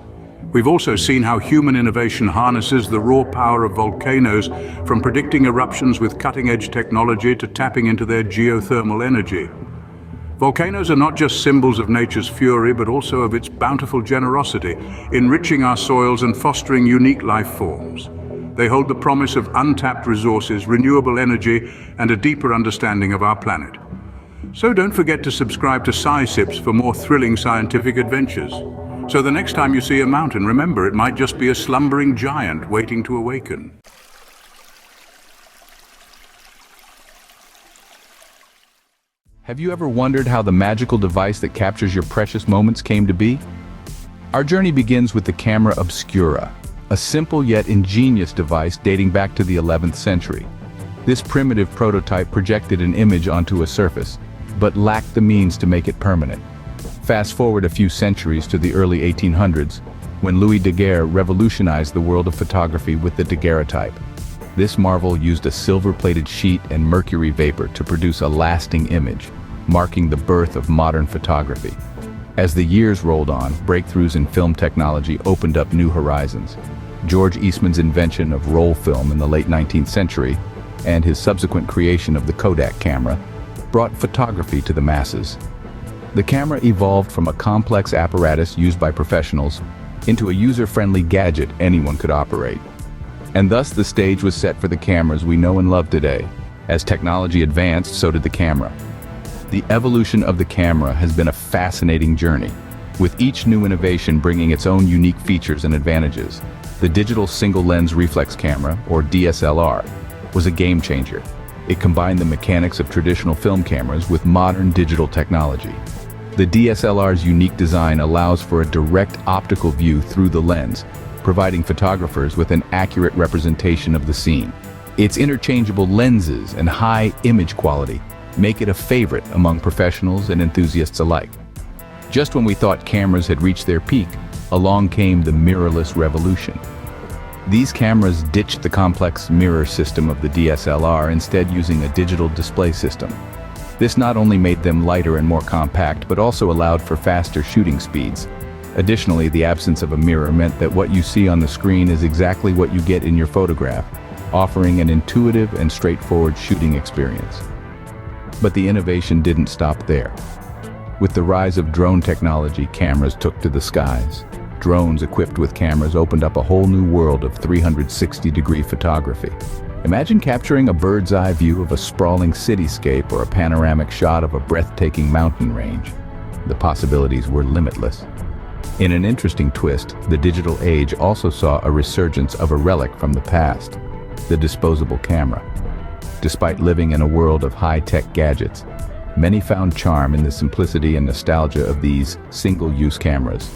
S7: We've also seen how human innovation harnesses the raw power of volcanoes, from predicting eruptions with cutting-edge technology to tapping into their geothermal energy. Volcanoes are not just symbols of nature's fury, but also of its bountiful generosity, enriching our soils and fostering unique life forms. They hold the promise of untapped resources, renewable energy, and a deeper understanding of our planet. So don't forget to subscribe to SciSips for more thrilling scientific adventures. So the next time you see a mountain, remember it might just be a slumbering giant waiting to awaken.
S8: Have you ever wondered how the magical device that captures your precious moments came to be?
S3: Our journey begins with the camera obscura, a simple yet ingenious device dating back to the 11th century. This primitive prototype projected an image onto a surface, but lacked the means to make it permanent. Fast forward a few centuries to the early 1800s, when Louis Daguerre revolutionized the world of photography with the daguerreotype. This marvel used a silver-plated sheet and mercury vapor to produce a lasting image, marking the birth of modern photography. As the years rolled on, breakthroughs in film technology opened up new horizons. George Eastman's invention of roll film in the late 19th century, and his subsequent creation of the Kodak camera, brought photography to the masses. The camera evolved from a complex apparatus used by professionals into a user-friendly gadget anyone could operate. And thus the stage was set for the cameras we know and love today. As technology advanced, so did the camera. The evolution of the camera has been a fascinating journey, with each new innovation bringing its own unique features and advantages. The digital single-lens reflex camera, or DSLR, was a game-changer. It combined the mechanics of traditional film cameras with modern digital technology. The DSLR's unique design allows for a direct optical view through the lens, providing photographers with an accurate representation of the scene. Its interchangeable lenses and high image quality make it a favorite among professionals and enthusiasts alike. Just when we thought cameras had reached their peak, along came the mirrorless revolution. These cameras ditched the complex mirror system of the DSLR, instead using a digital display system. This not only made them lighter and more compact, but also allowed for faster shooting speeds. Additionally, the absence of a mirror meant that what you see on the screen is exactly what you get in your photograph, offering an intuitive and straightforward shooting experience. But the innovation didn't stop there. With the rise of drone technology, cameras took to the skies. Drones equipped with cameras opened up a whole new world of 360-degree photography. Imagine capturing a bird's-eye view of a sprawling cityscape or a panoramic shot of a breathtaking mountain range. The possibilities were limitless. In an interesting twist, the digital age also saw a resurgence of a relic from the past, the disposable camera. Despite living in a world of high-tech gadgets, many found charm in the simplicity and nostalgia of these single-use cameras.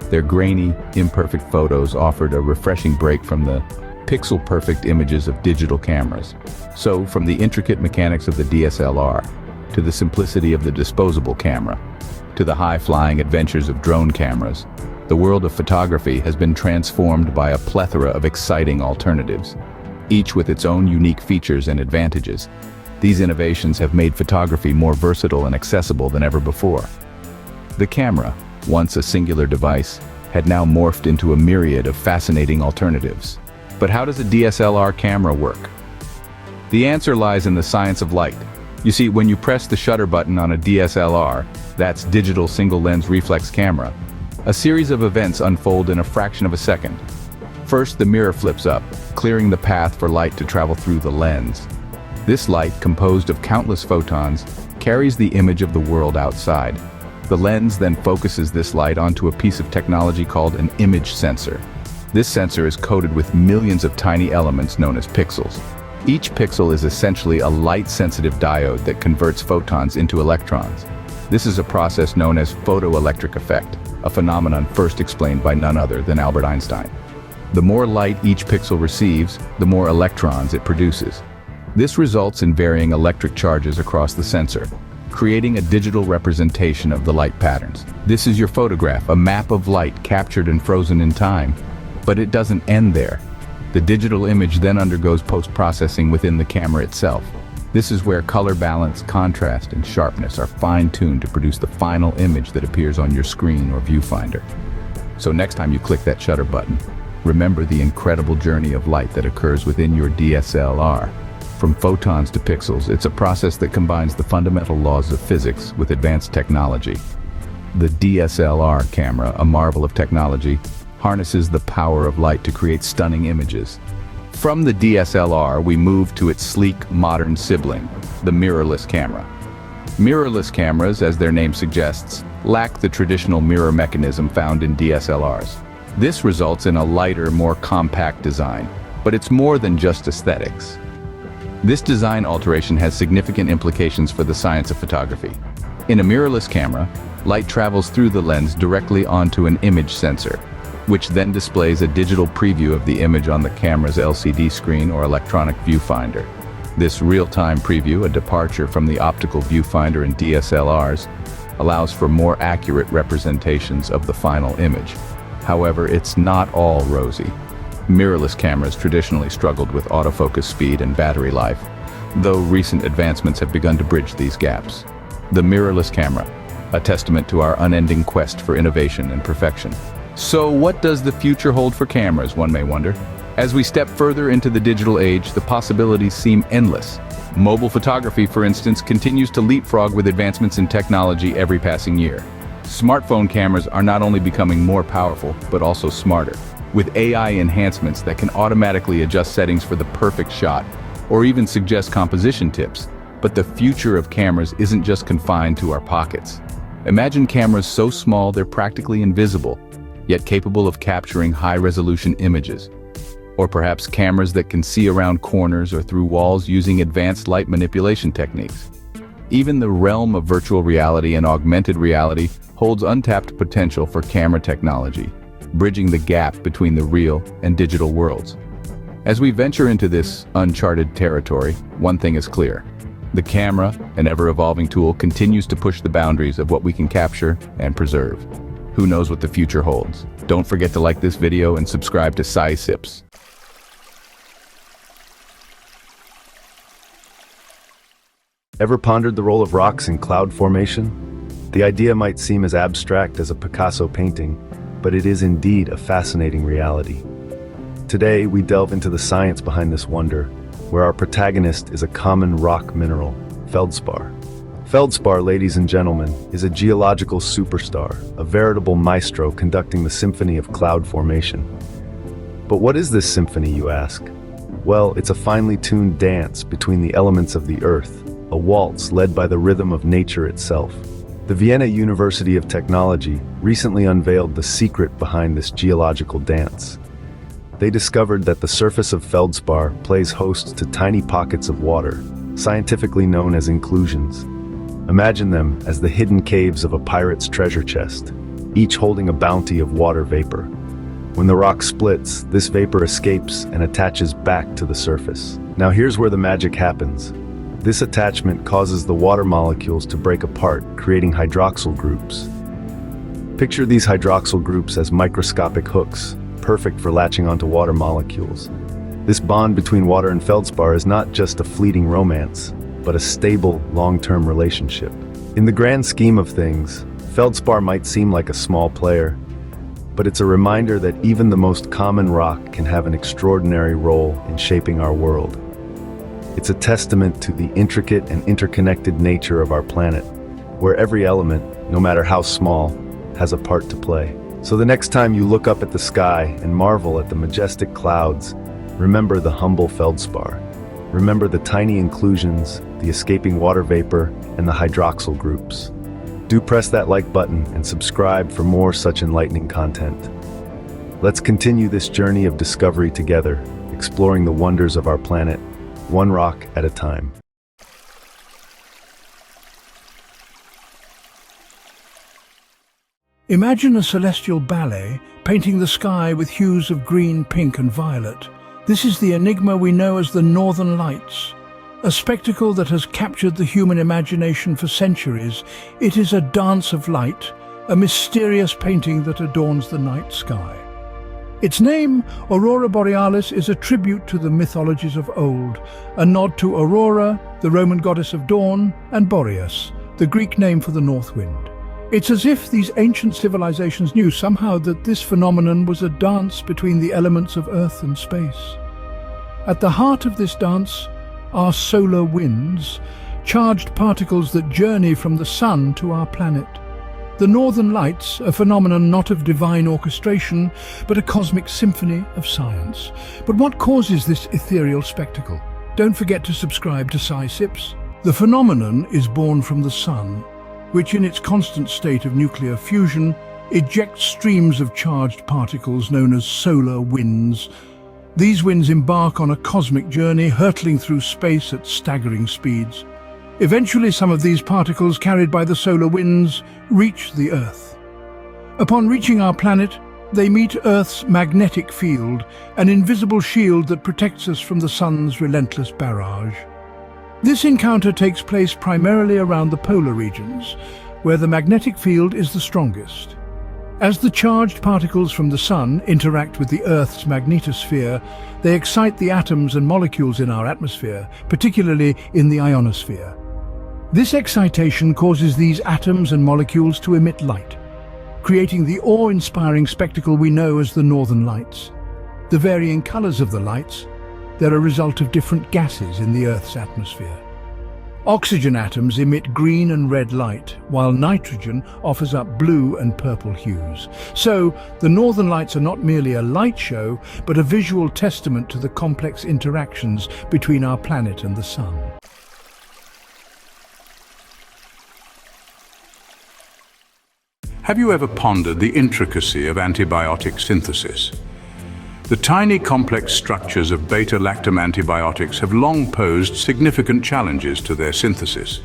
S3: Their grainy, imperfect photos offered a refreshing break from the pixel-perfect images of digital cameras. So, from the intricate mechanics of the DSLR, to the simplicity of the disposable camera, to the high-flying adventures of drone cameras, the world of photography has been transformed by a plethora of exciting alternatives, each with its own unique features and advantages. These innovations have made photography more versatile and accessible than ever before. The camera, once a singular device, had now morphed into a myriad of fascinating alternatives. But how does a DSLR camera work? The answer lies in the science of light. You see, when you press the shutter button on a DSLR, that's digital single-lens reflex camera, a series of events unfold in a fraction of a second. First, the mirror flips up, clearing the path for light to travel through the lens. This light, composed of countless photons, carries the image of the world outside. The lens then focuses this light onto a piece of technology called an image sensor. This sensor is coated with millions of tiny elements known as pixels. Each pixel is essentially a light-sensitive diode that converts photons into electrons. This is a process known as photoelectric effect, a phenomenon first explained by none other than Albert Einstein. The more light each pixel receives, the more electrons it produces. This results in varying electric charges across the sensor, creating a digital representation of the light patterns. This is your photograph, a map of light captured and frozen in time. But it doesn't end there. The digital image then undergoes post-processing within the camera itself. This is where color balance, contrast, and sharpness are fine-tuned to produce the final image that appears on your screen or viewfinder. So next time you click that shutter button, remember the incredible journey of light that occurs within your DSLR. From photons to pixels, it's a process that combines the fundamental laws of physics with advanced technology. The DSLR camera, a marvel of technology, harnesses the power of light to create stunning images. From the DSLR, we move to its sleek, modern sibling, the mirrorless camera. Mirrorless cameras, as their name suggests, lack the traditional mirror mechanism found in DSLRs. This results in a lighter, more compact design, but it's more than just aesthetics. This design alteration has significant implications for the science of photography. In a mirrorless camera,
S8: Light travels through the lens directly onto an image sensor, which then displays a digital preview of the image on the camera's LCD screen or electronic viewfinder. This real-time preview, a departure from the optical viewfinder in DSLRs, allows for more accurate representations of the final image. However, it's not all rosy. Mirrorless cameras traditionally struggled with autofocus speed and battery life, though recent advancements have begun to bridge these gaps. The mirrorless camera, a testament to our unending quest for innovation and perfection. So what does the future hold for cameras, one may wonder? As we step further into the digital age, the possibilities seem endless. Mobile photography, for instance, continues to leapfrog with advancements in technology every passing year. Smartphone cameras are not only becoming more powerful, but also smarter, with AI enhancements that can automatically adjust settings for the perfect shot, or even suggest composition tips. But the future of cameras isn't just confined to our pockets. Imagine cameras so small they're practically invisible, yet capable of capturing high-resolution images. Or perhaps cameras that can see around corners or through walls using advanced light manipulation techniques. Even the realm of virtual reality and augmented reality holds untapped potential for camera technology, bridging the gap between the real and digital worlds. As we venture into this uncharted territory, one thing is clear. The camera, an ever-evolving tool, continues to push the boundaries of what we can capture and preserve. Who knows what the future holds? Don't forget to like this video and subscribe to SciSips.
S9: Ever pondered the role of rocks in cloud formation? The idea might seem as abstract as a Picasso painting, but it is indeed a fascinating reality. Today, we delve into the science behind this wonder, where our protagonist is a common rock mineral, feldspar. Feldspar, ladies and gentlemen, is a geological superstar, a veritable maestro conducting the symphony of cloud formation. But what is this symphony, you ask? Well, it's a finely tuned dance between the elements of the earth, a waltz led by the rhythm of nature itself. The Vienna University of Technology recently unveiled the secret behind this geological dance. They discovered that the surface of feldspar plays host to tiny pockets of water, scientifically known as inclusions. Imagine them as the hidden caves of a pirate's treasure chest, each holding a bounty of water vapor. When the rock splits, this vapor escapes and attaches back to the surface. Now here's where the magic happens. This attachment causes the water molecules to break apart, creating hydroxyl groups. Picture these hydroxyl groups as microscopic hooks, perfect for latching onto water molecules. This bond between water and feldspar is not just a fleeting romance, but a stable, long-term relationship. In the grand scheme of things, feldspar might seem like a small player, but it's a reminder that even the most common rock can have an extraordinary role in shaping our world. It's a testament to the intricate and interconnected nature of our planet, where every element, no matter how small, has a part to play. So the next time you look up at the sky and marvel at the majestic clouds, remember the humble feldspar. Remember the tiny inclusions, the escaping water vapor, and the hydroxyl groups. Do press that like button and subscribe for more such enlightening content. Let's continue this journey of discovery together, exploring the wonders of our planet, one rock at a time.
S2: Imagine a celestial ballet painting the sky with hues of green, pink and violet. This is the enigma we know as the Northern Lights, a spectacle that has captured the human imagination for centuries. It is a dance of light, a mysterious painting that adorns the night sky. Its name, Aurora Borealis, is a tribute to the mythologies of old, a nod to Aurora, the Roman goddess of dawn, and Boreas, the Greek name for the north wind. It's as if these ancient civilizations knew somehow that this phenomenon was a dance between the elements of earth and space. At the heart of this dance are solar winds, charged particles that journey from the sun to our planet. The Northern Lights, a phenomenon not of divine orchestration, but a cosmic symphony of science. But what causes this ethereal spectacle? Don't forget to subscribe to SciSips. The phenomenon is born from the sun, which in its constant state of nuclear fusion ejects streams of charged particles known as solar winds. These winds embark on a cosmic journey, hurtling through space at staggering speeds. Eventually, some of these particles, carried by the solar winds, reach the Earth. Upon reaching our planet, they meet Earth's magnetic field, an invisible shield that protects us from the sun's relentless barrage. This encounter takes place primarily around the polar regions, where the magnetic field is the strongest. As the charged particles from the sun interact with the Earth's magnetosphere, they excite the atoms and molecules in our atmosphere, particularly in the ionosphere. This excitation causes these atoms and molecules to emit light, creating the awe-inspiring spectacle we know as the Northern Lights. The varying colors of the lights, they're a result of different gases in the Earth's atmosphere. Oxygen atoms emit green and red light, while nitrogen offers up blue and purple hues. So, the Northern Lights are not merely a light show, but a visual testament to the complex interactions between our planet and the sun.
S7: Have you ever pondered the intricacy of antibiotic synthesis? The tiny complex structures of beta-lactam antibiotics have long posed significant challenges to their synthesis.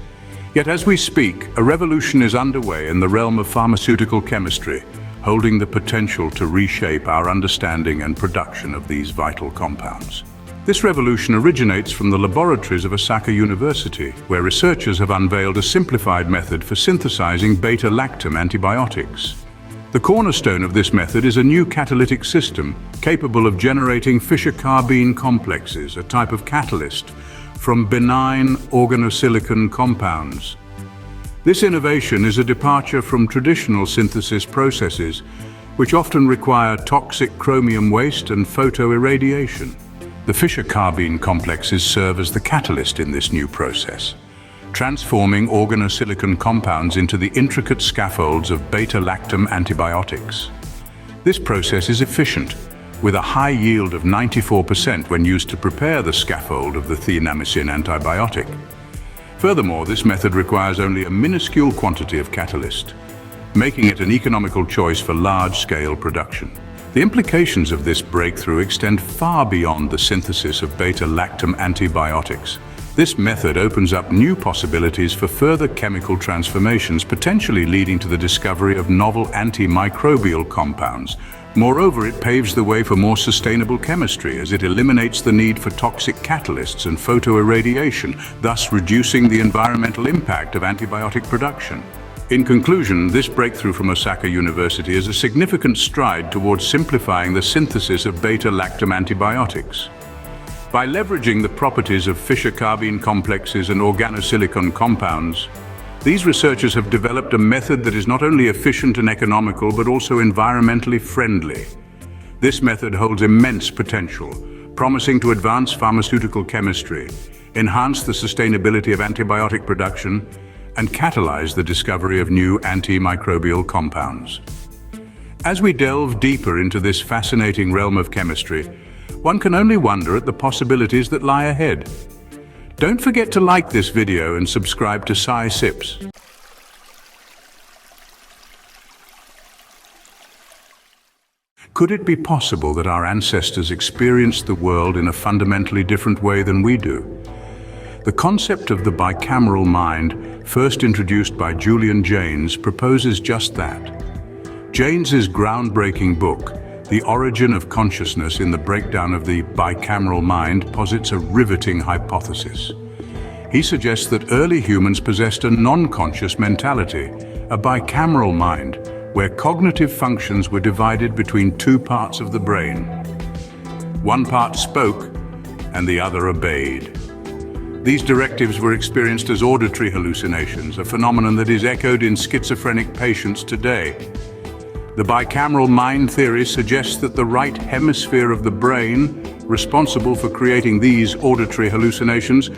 S7: Yet as we speak, a revolution is underway in the realm of pharmaceutical chemistry, holding the potential to reshape our understanding and production of these vital compounds. This revolution originates from the laboratories of Osaka University, where researchers have unveiled a simplified method for synthesizing beta-lactam antibiotics. The cornerstone of this method is a new catalytic system capable of generating Fischer-carbene complexes, a type of catalyst, from benign organosilicon compounds. This innovation is a departure from traditional synthesis processes, which often require toxic chromium waste and photoirradiation. The Fischer-carbene complexes serve as the catalyst in this new process, transforming organosilicon compounds into the intricate scaffolds of beta-lactam antibiotics. This process is efficient, with a high yield of 94% when used to prepare the scaffold of the thienamycin antibiotic. Furthermore, this method requires only a minuscule quantity of catalyst, making it an economical choice for large-scale production. The implications of this breakthrough extend far beyond the synthesis of beta-lactam antibiotics. This method opens up new possibilities for further chemical transformations, potentially leading to the discovery of novel antimicrobial compounds. Moreover, it paves the way for more sustainable chemistry as it eliminates the need for toxic catalysts and photoirradiation, thus reducing the environmental impact of antibiotic production. In conclusion, this breakthrough from Osaka University is a significant stride towards simplifying the synthesis of beta-lactam antibiotics. By leveraging the properties of Fischer-carbene complexes and organosilicon compounds, these researchers have developed a method that is not only efficient and economical, but also environmentally friendly. This method holds immense potential, promising to advance pharmaceutical chemistry, enhance the sustainability of antibiotic production, and catalyze the discovery of new antimicrobial compounds. As we delve deeper into this fascinating realm of chemistry, one can only wonder at the possibilities that lie ahead. Don't forget to like this video and subscribe to SciSips. Could it be possible that our ancestors experienced the world in a fundamentally different way than we do? The concept of the bicameral mind, first introduced by Julian Jaynes, proposes just that. Jaynes's groundbreaking book, The Origin of Consciousness in the Breakdown of the Bicameral Mind, posits a riveting hypothesis. He suggests that early humans possessed a non-conscious mentality, a bicameral mind, where cognitive functions were divided between two parts of the brain. One part spoke, and the other obeyed. These directives were experienced as auditory hallucinations, a phenomenon that is echoed in schizophrenic patients today. The bicameral mind theory suggests that the right hemisphere of the brain, responsible for creating these auditory hallucinations,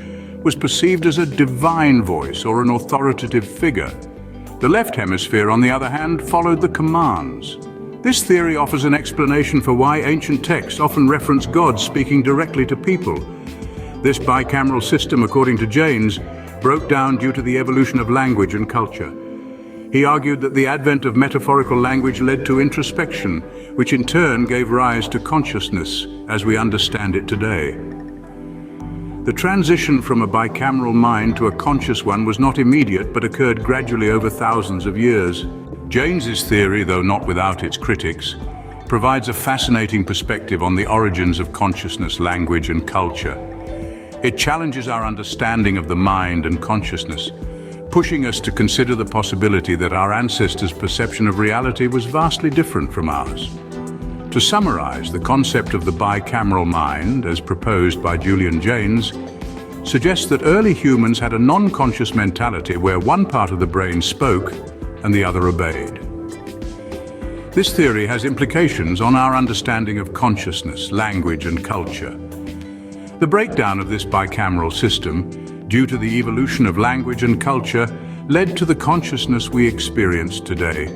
S7: was perceived as a divine voice or an authoritative figure. The left hemisphere, on the other hand, followed the commands. This theory offers an explanation for why ancient texts often reference God speaking directly to people. This bicameral system, according to Jaynes, broke down due to the evolution of language and culture. He argued that the advent of metaphorical language led to introspection, which in turn gave rise to consciousness as we understand it today. The transition from a bicameral mind to a conscious one was not immediate but occurred gradually over thousands of years. James's theory, though not without its critics, provides a fascinating perspective on the origins of consciousness, language, and culture. It challenges our understanding of the mind and consciousness, pushing us to consider the possibility that our ancestors' perception of reality was vastly different from ours. To summarize, the concept of the bicameral mind, as proposed by Julian Jaynes, suggests that early humans had a non-conscious mentality where one part of the brain spoke and the other obeyed. This theory has implications on our understanding of consciousness, language, and culture. The breakdown of this bicameral system, due to the evolution of language and culture, led to the consciousness we experience today.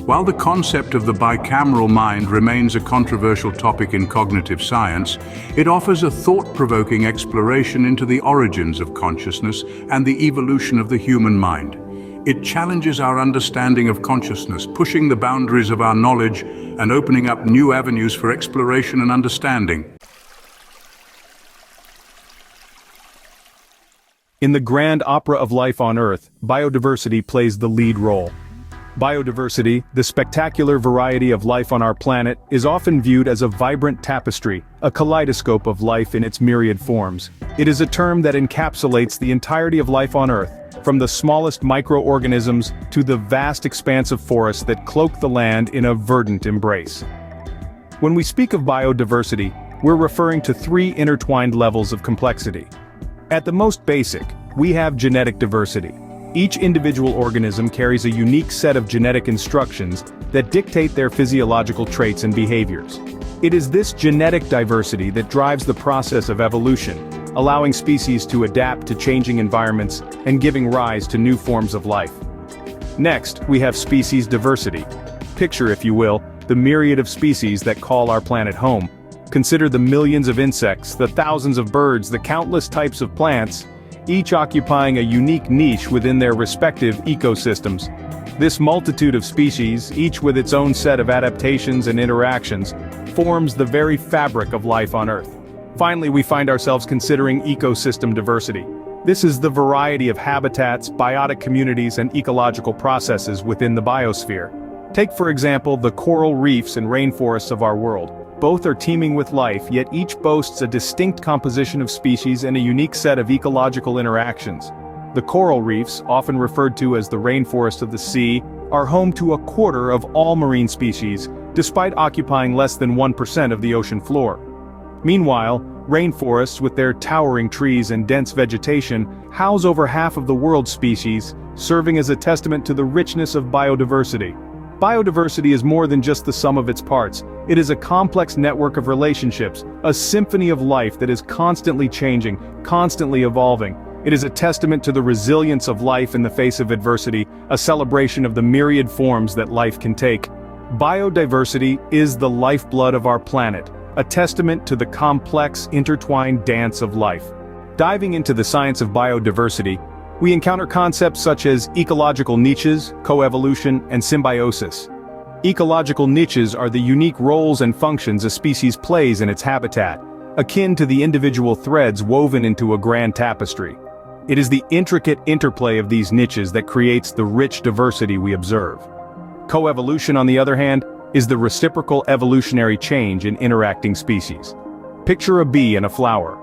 S7: While the concept of the bicameral mind remains a controversial topic in cognitive science, it offers a thought-provoking exploration into the origins of consciousness and the evolution of the human mind. It challenges our understanding of consciousness, pushing the boundaries of our knowledge and opening up new avenues for exploration and understanding.
S4: In the grand opera of life on Earth, biodiversity plays the lead role. Biodiversity, the spectacular variety of life on our planet, is often viewed as a vibrant tapestry, a kaleidoscope of life in its myriad forms. It is a term that encapsulates the entirety of life on Earth, from the smallest microorganisms to the vast expanse of forests that cloak the land in a verdant embrace. When we speak of biodiversity, we're referring to three intertwined levels of complexity. At the most basic, we have genetic diversity. Each individual organism carries a unique set of genetic instructions that dictate their physiological traits and behaviors. It is this genetic diversity that drives the process of evolution, allowing species to adapt to changing environments and giving rise to new forms of life. Next, we have species diversity. Picture, if you will, the myriad of species that call our planet home. Consider the millions of insects, the thousands of birds, the countless types of plants, each occupying a unique niche within their respective ecosystems. This multitude of species, each with its own set of adaptations and interactions, forms the very fabric of life on Earth. Finally, we find ourselves considering ecosystem diversity. This is the variety of habitats, biotic communities, and ecological processes within the biosphere. Take, for example, the coral reefs and rainforests of our world. Both are teeming with life, yet each boasts a distinct composition of species and a unique set of ecological interactions. The coral reefs, often referred to as the rainforest of the sea, are home to a quarter of all marine species, despite occupying less than 1% of the ocean floor. Meanwhile, rainforests, with their towering trees and dense vegetation, house over half of the world's species, serving as a testament to the richness of biodiversity. Biodiversity is more than just the sum of its parts. It is a complex network of relationships, a symphony of life that is constantly changing, constantly evolving. It is a testament to the resilience of life in the face of adversity, a celebration of the myriad forms that life can take. Biodiversity is the lifeblood of our planet, a testament to the complex, intertwined dance of life. Diving into the science of biodiversity, we encounter concepts such as ecological niches, coevolution, and symbiosis. Ecological niches are the unique roles and functions a species plays in its habitat, akin to the individual threads woven into a grand tapestry. It is the intricate interplay of these niches that creates the rich diversity we observe. Coevolution, on the other hand, is the reciprocal evolutionary change in interacting species. Picture a bee and a flower.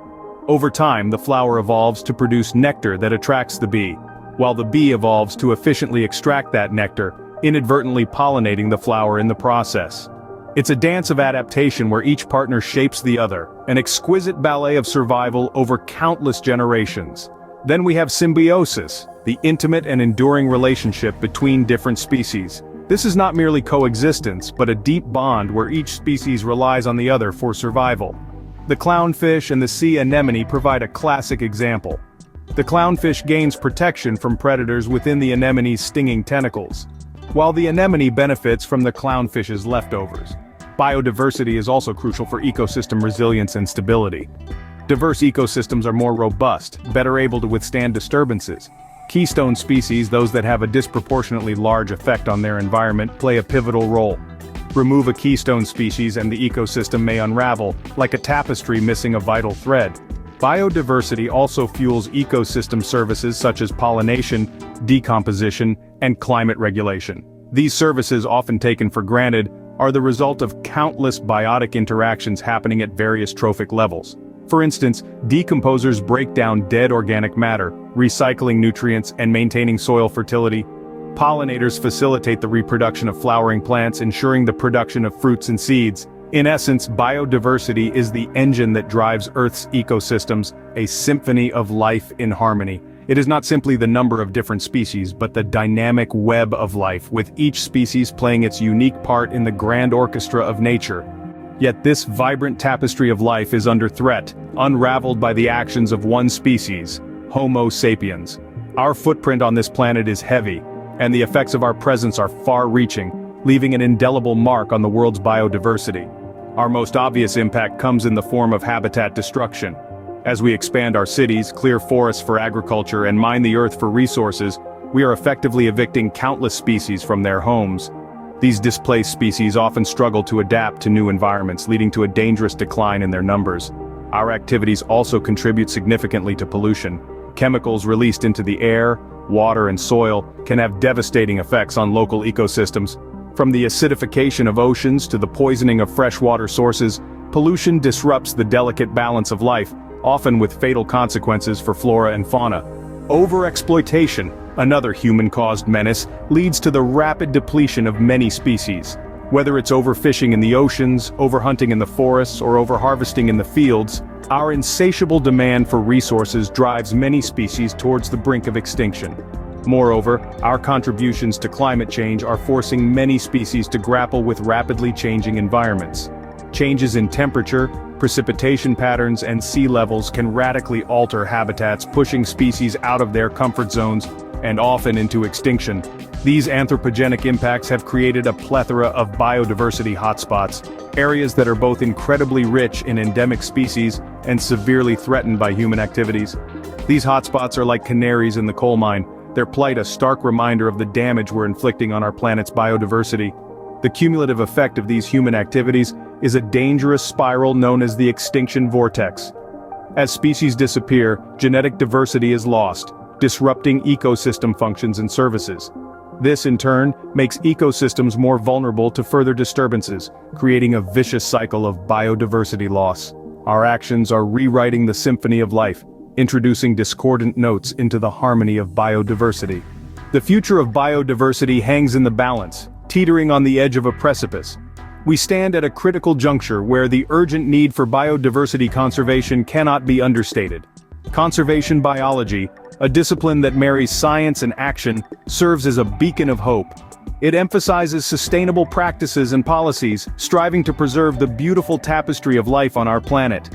S4: Over time, the flower evolves to produce nectar that attracts the bee, while the bee evolves to efficiently extract that nectar, inadvertently pollinating the flower in the process. It's a dance of adaptation where each partner shapes the other, an exquisite ballet of survival over countless generations. Then we have symbiosis, the intimate and enduring relationship between different species. This is not merely coexistence, but a deep bond where each species relies on the other for survival. The clownfish and the sea anemone provide a classic example. The clownfish gains protection from predators within the anemone's stinging tentacles, while the anemone benefits from the clownfish's leftovers. Biodiversity is also crucial for ecosystem resilience and stability. Diverse ecosystems are more robust, better able to withstand disturbances. Keystone species, those that have a disproportionately large effect on their environment, play a pivotal role. Remove a keystone species and the ecosystem may unravel, like a tapestry missing a vital thread. Biodiversity also fuels ecosystem services such as pollination, decomposition, and climate regulation. These services, often taken for granted, are the result of countless biotic interactions happening at various trophic levels. For instance, decomposers break down dead organic matter, recycling nutrients and maintaining soil fertility. Pollinators facilitate the reproduction of flowering plants, ensuring the production of fruits and seeds. In essence, biodiversity is the engine that drives Earth's ecosystems, a symphony of life in harmony. It is not simply the number of different species, but the dynamic web of life, with each species playing its unique part in the grand orchestra of nature. Yet this vibrant tapestry of life is under threat, unraveled by the actions of one species, Homo sapiens. Our footprint on this planet is heavy, and the effects of our presence are far-reaching, leaving an indelible mark on the world's biodiversity. Our most obvious impact comes in the form of habitat destruction. As we expand our cities, clear forests for agriculture, and mine the earth for resources, we are effectively evicting countless species from their homes. These displaced species often struggle to adapt to new environments, leading to a dangerous decline in their numbers. Our activities also contribute significantly to pollution. Chemicals released into the air, water, and soil can have devastating effects on local ecosystems. From the acidification of oceans to the poisoning of freshwater sources, pollution disrupts the delicate balance of life, often with fatal consequences for flora and fauna. Overexploitation, another human-caused menace, leads to the rapid depletion of many species. Whether it's overfishing in the oceans, overhunting in the forests, or overharvesting in the fields, our insatiable demand for resources drives many species towards the brink of extinction. Moreover, our contributions to climate change are forcing many species to grapple with rapidly changing environments. Changes in temperature, precipitation patterns, and sea levels can radically alter habitats, pushing species out of their comfort zones and often into extinction. These anthropogenic impacts have created a plethora of biodiversity hotspots, areas that are both incredibly rich in endemic species and severely threatened by human activities. These hotspots are like canaries in the coal mine, their plight a stark reminder of the damage we're inflicting on our planet's biodiversity. The cumulative effect of these human activities is a dangerous spiral known as the extinction vortex. As species disappear, genetic diversity is lost, disrupting ecosystem functions and services. This, in turn, makes ecosystems more vulnerable to further disturbances, creating a vicious cycle of biodiversity loss. Our actions are rewriting the symphony of life, introducing discordant notes into the harmony of biodiversity. The future of biodiversity hangs in the balance, teetering on the edge of a precipice. We stand at a critical juncture where the urgent need for biodiversity conservation cannot be understated. Conservation biology, a discipline that marries science and action, serves as a beacon of hope. It emphasizes sustainable practices and policies, striving to preserve the beautiful tapestry of life on our planet.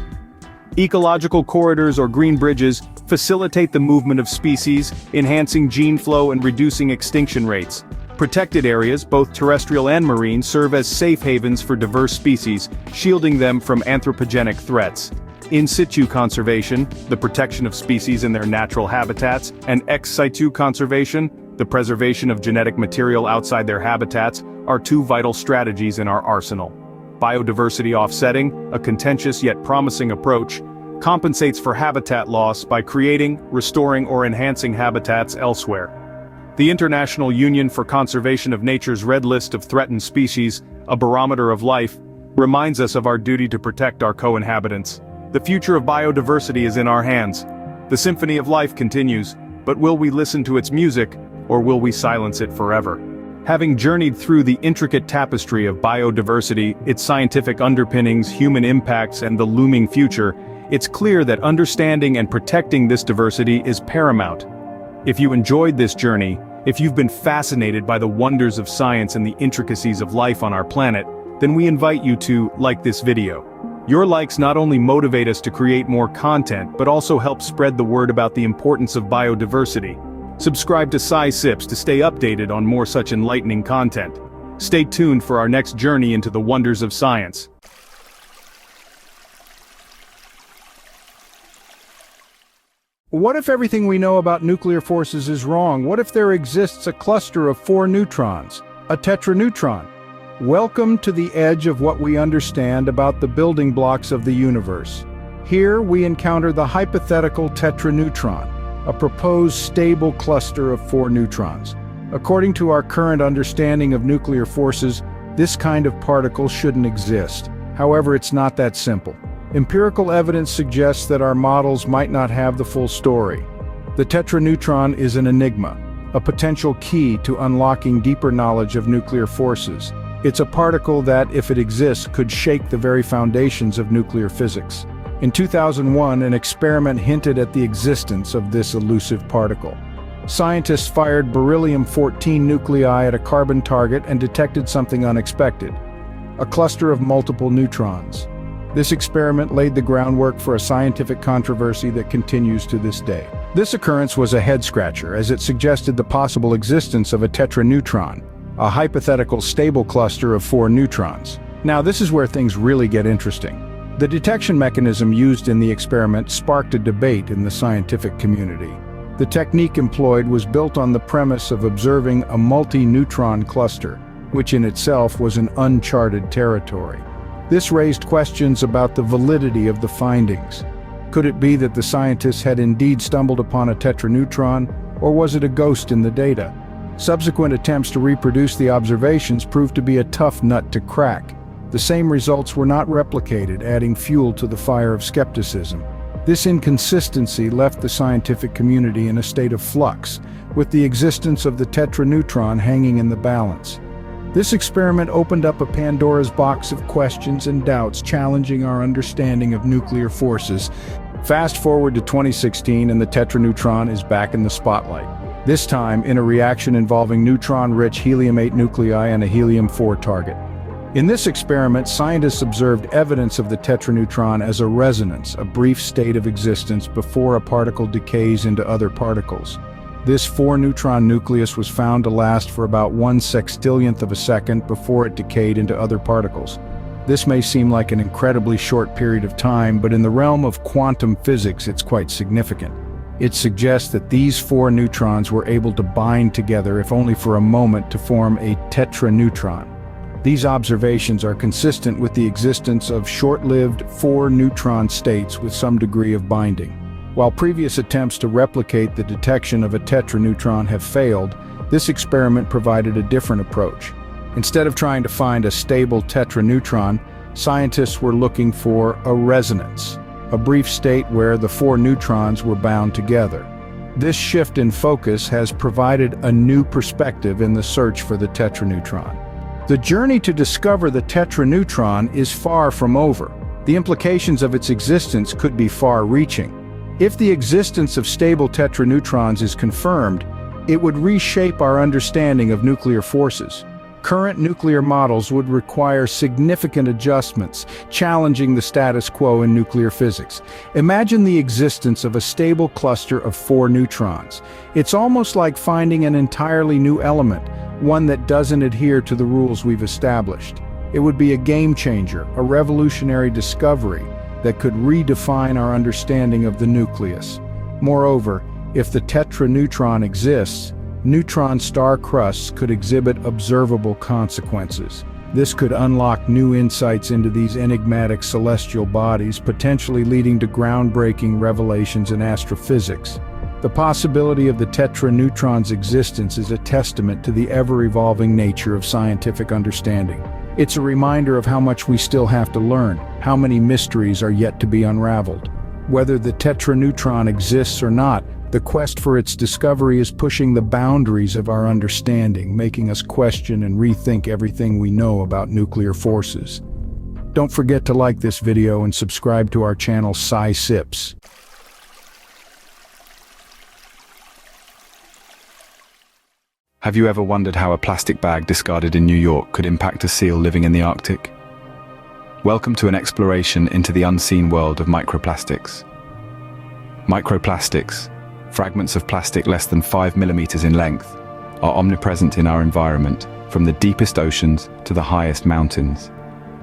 S4: Ecological corridors or green bridges facilitate the movement of species, enhancing gene flow and reducing extinction rates. Protected areas, both terrestrial and marine, serve as safe havens for diverse species, shielding them from anthropogenic threats. In situ conservation, the protection of species in their natural habitats, and ex situ conservation, the preservation of genetic material outside their habitats, are two vital strategies in our arsenal. Biodiversity offsetting, a contentious yet promising approach, compensates for habitat loss by creating, restoring, or enhancing habitats elsewhere. The International Union for Conservation of Nature's Red List of Threatened Species, a barometer of life, reminds us of our duty to protect our co-inhabitants. The future of biodiversity is in our hands. The symphony of life continues, but will we listen to its music, or will we silence it forever? Having journeyed through the intricate tapestry of biodiversity, its scientific underpinnings, human impacts, and the looming future, it's clear that understanding and protecting this diversity is paramount. If you enjoyed this journey, if you've been fascinated by the wonders of science and the intricacies of life on our planet, then we invite you to like this video. Your likes not only motivate us to create more content, but also help spread the word about the importance of biodiversity. Subscribe to SciSips to stay updated on more such enlightening content. Stay tuned for our next journey into the wonders of science.
S3: What if everything we know about nuclear forces is wrong? What if there exists a cluster of 4 neutrons, a tetraneutron? Welcome to the edge of what we understand about the building blocks of the universe. Here we encounter the hypothetical tetraneutron, a proposed stable cluster of 4 neutrons. According to our current understanding of nuclear forces, this kind of particle shouldn't exist. However, it's not that simple. Empirical evidence suggests that our models might not have the full story. The tetraneutron is an enigma, a potential key to unlocking deeper knowledge of nuclear forces. It's a particle that, if it exists, could shake the very foundations of nuclear physics. In 2001, an experiment hinted at the existence of this elusive particle. Scientists fired beryllium-14 nuclei at a carbon target and detected something unexpected: a cluster of multiple neutrons. This experiment laid the groundwork for a scientific controversy that continues to this day. This occurrence was a head-scratcher, as it suggested the possible existence of a tetraneutron, a hypothetical stable cluster of 4 neutrons. Now, this is where things really get interesting. The detection mechanism used in the experiment sparked a debate in the scientific community. The technique employed was built on the premise of observing a multi-neutron cluster, which in itself was an uncharted territory. This raised questions about the validity of the findings. Could it be that the scientists had indeed stumbled upon a tetraneutron, or was it a ghost in the data? Subsequent attempts to reproduce the observations proved to be a tough nut to crack. The same results were not replicated, adding fuel to the fire of skepticism. This inconsistency left the scientific community in a state of flux, with the existence of the tetraneutron hanging in the balance. This experiment opened up a Pandora's box of questions and doubts, challenging our understanding of nuclear forces. Fast forward to 2016, and the tetraneutron is back in the spotlight. This time in a reaction involving neutron-rich helium-8 nuclei and a helium-4 target. In this experiment, scientists observed evidence of the tetraneutron as a resonance, a brief state of existence before a particle decays into other particles. This 4-neutron nucleus was found to last for about 1/60th of a second before it decayed into other particles. This may seem like an incredibly short period of time, but in the realm of quantum physics, it's quite significant. It suggests that these 4 neutrons were able to bind together, if only for a moment, to form a tetraneutron. These observations are consistent with the existence of short-lived 4-neutron states with some degree of binding. While previous attempts to replicate the detection of a tetraneutron have failed, this experiment provided a different approach. Instead of trying to find a stable tetraneutron, scientists were looking for a resonance, a brief state where the 4 neutrons were bound together. This shift in focus has provided a new perspective in the search for the tetraneutron. The journey to discover the tetraneutron is far from over. The implications of its existence could be far-reaching. If the existence of stable tetraneutrons is confirmed, it would reshape our understanding of nuclear forces. Current nuclear models would require significant adjustments, challenging the status quo in nuclear physics. Imagine the existence of a stable cluster of 4 neutrons. It's almost like finding an entirely new element, one that doesn't adhere to the rules we've established. It would be a game changer, a revolutionary discovery that could redefine our understanding of the nucleus. Moreover, if the tetraneutron exists, neutron star crusts could exhibit observable consequences. This could unlock new insights into these enigmatic celestial bodies, potentially leading to groundbreaking revelations in astrophysics. The possibility of the tetraneutron's existence is a testament to the ever-evolving nature of scientific understanding. It's a reminder of how much we still have to learn, how many mysteries are yet to be unraveled. Whether the tetraneutron exists or not, the quest for its discovery is pushing the boundaries of our understanding, making us question and rethink everything we know about nuclear forces. Don't forget to like this video and subscribe to our channel Sci-Sips.
S10: Have you ever wondered how a plastic bag discarded in New York could impact a seal living in the Arctic? Welcome to an exploration into the unseen world of microplastics. Microplastics, fragments of plastic less than 5 millimeters in length, are omnipresent in our environment, from the deepest oceans to the highest mountains.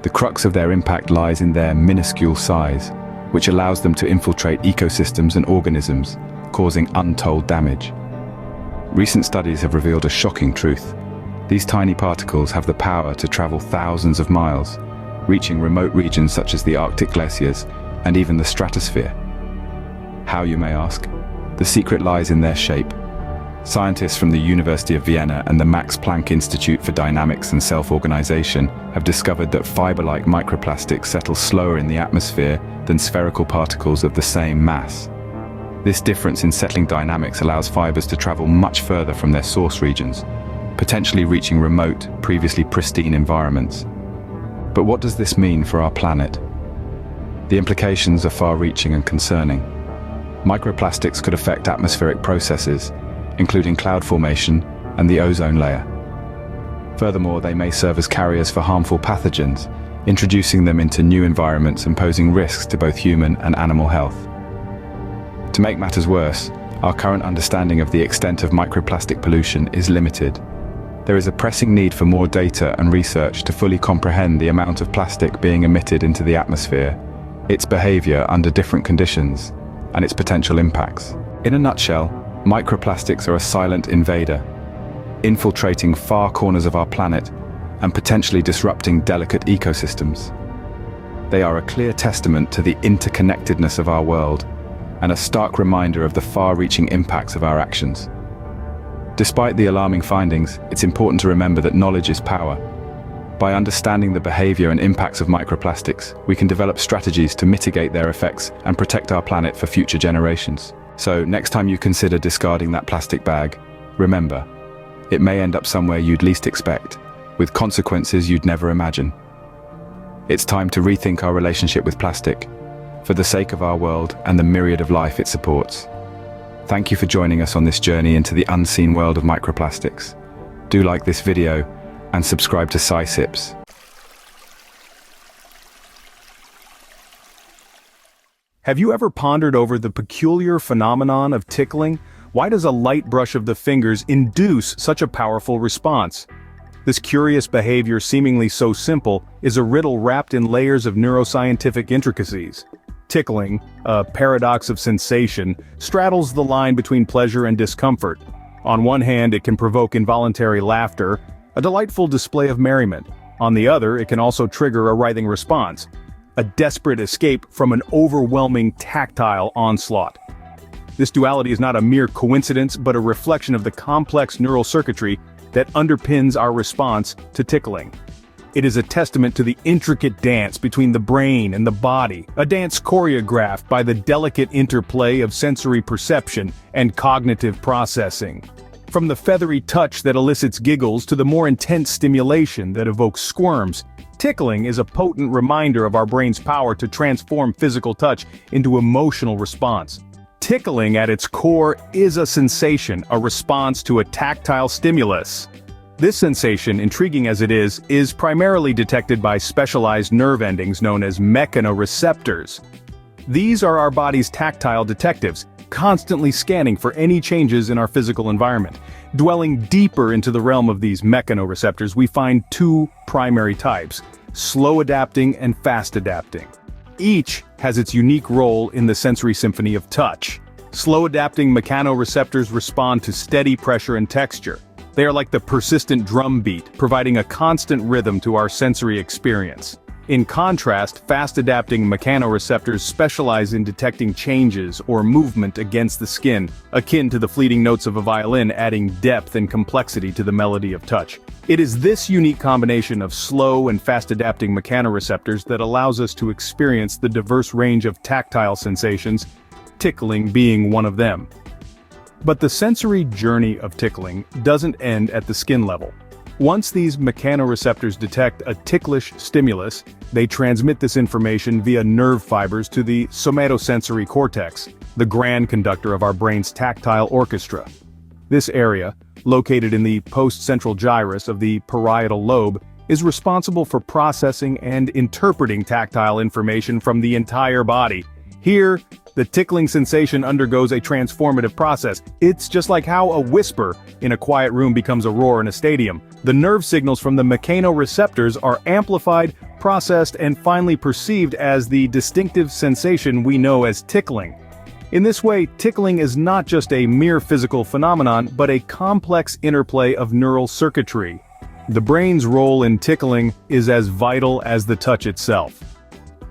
S10: The crux of their impact lies in their minuscule size, which allows them to infiltrate ecosystems and organisms, causing untold damage. Recent studies have revealed a shocking truth. These tiny particles have the power to travel thousands of miles, reaching remote regions such as the Arctic glaciers and even the stratosphere. How, you may ask? The secret lies in their shape. Scientists from the University of Vienna and the Max Planck Institute for Dynamics and Self-Organization have discovered that fiber-like microplastics settle slower in the atmosphere than spherical particles of the same mass. This difference in settling dynamics allows fibers to travel much further from their source regions, potentially reaching remote, previously pristine environments. But what does this mean for our planet? The implications are far-reaching and concerning. Microplastics could affect atmospheric processes, including cloud formation and the ozone layer. Furthermore, they may serve as carriers for harmful pathogens, introducing them into new environments and posing risks to both human and animal health. To make matters worse, our current understanding of the extent of microplastic pollution is limited. There is a pressing need for more data and research to fully comprehend the amount of plastic being emitted into the atmosphere, its behavior under different conditions, and its potential impacts. In a nutshell, microplastics are a silent invader, infiltrating far corners of our planet and potentially disrupting delicate ecosystems. They are a clear testament to the interconnectedness of our world and a stark reminder of the far-reaching impacts of our actions. Despite the alarming findings, it's important to remember that knowledge is power. By understanding the behavior and impacts of microplastics, we can develop strategies to mitigate their effects and protect our planet for future generations. So, next time you consider discarding that plastic bag, remember, it may end up somewhere you'd least expect, with consequences you'd never imagine. It's time to rethink our relationship with plastic, for the sake of our world and the myriad of life it supports. Thank you for joining us on this journey into the unseen world of microplastics. Do like this video and subscribe to SciSips.
S4: Have you ever pondered over the peculiar phenomenon of tickling? Why does a light brush of the fingers induce such a powerful response? This curious behavior, seemingly so simple, is a riddle wrapped in layers of neuroscientific intricacies. Tickling, a paradox of sensation, straddles the line between pleasure and discomfort. On one hand, it can provoke involuntary laughter, a delightful display of merriment. On the other, it can also trigger a writhing response, a desperate escape from an overwhelming tactile onslaught. This duality is not a mere coincidence, but a reflection of the complex neural circuitry that underpins our response to tickling. It is a testament to the intricate dance between the brain and the body, a dance choreographed by the delicate interplay of sensory perception and cognitive processing. From the feathery touch that elicits giggles to the more intense stimulation that evokes squirms, tickling is a potent reminder of our brain's power to transform physical touch into emotional response. Tickling at its core is a sensation, a response to a tactile stimulus. This sensation, intriguing as it is primarily detected by specialized nerve endings known as mechanoreceptors. These are our body's tactile detectives, constantly scanning for any changes in our physical environment. Dwelling deeper into the realm of these mechanoreceptors, we find two primary types: slow adapting and fast adapting. Each has its unique role in the sensory symphony of touch. Slow adapting mechanoreceptors respond to steady pressure and texture. They are like the persistent drum beat, providing a constant rhythm to our sensory experience. In contrast, fast-adapting mechanoreceptors specialize in detecting changes or movement against the skin, akin to the fleeting notes of a violin, adding depth and complexity to the melody of touch. It is this unique combination of slow and fast-adapting mechanoreceptors that allows us to experience the diverse range of tactile sensations, tickling being one of them. But the sensory journey of tickling doesn't end at the skin level. Once these mechanoreceptors detect a ticklish stimulus, they transmit this information via nerve fibers to the somatosensory cortex, the grand conductor of our brain's tactile orchestra. This area, located in the post-central gyrus of the parietal lobe, is responsible for processing and interpreting tactile information from the entire body. Here, the tickling sensation undergoes a transformative process. It's just like how a whisper in a quiet room becomes a roar in a stadium. The nerve signals from the mechanoreceptors are amplified, processed, and finally perceived as the distinctive sensation we know as tickling. In this way, tickling is not just a mere physical phenomenon, but a complex interplay of neural circuitry. The brain's role in tickling is as vital as the touch itself.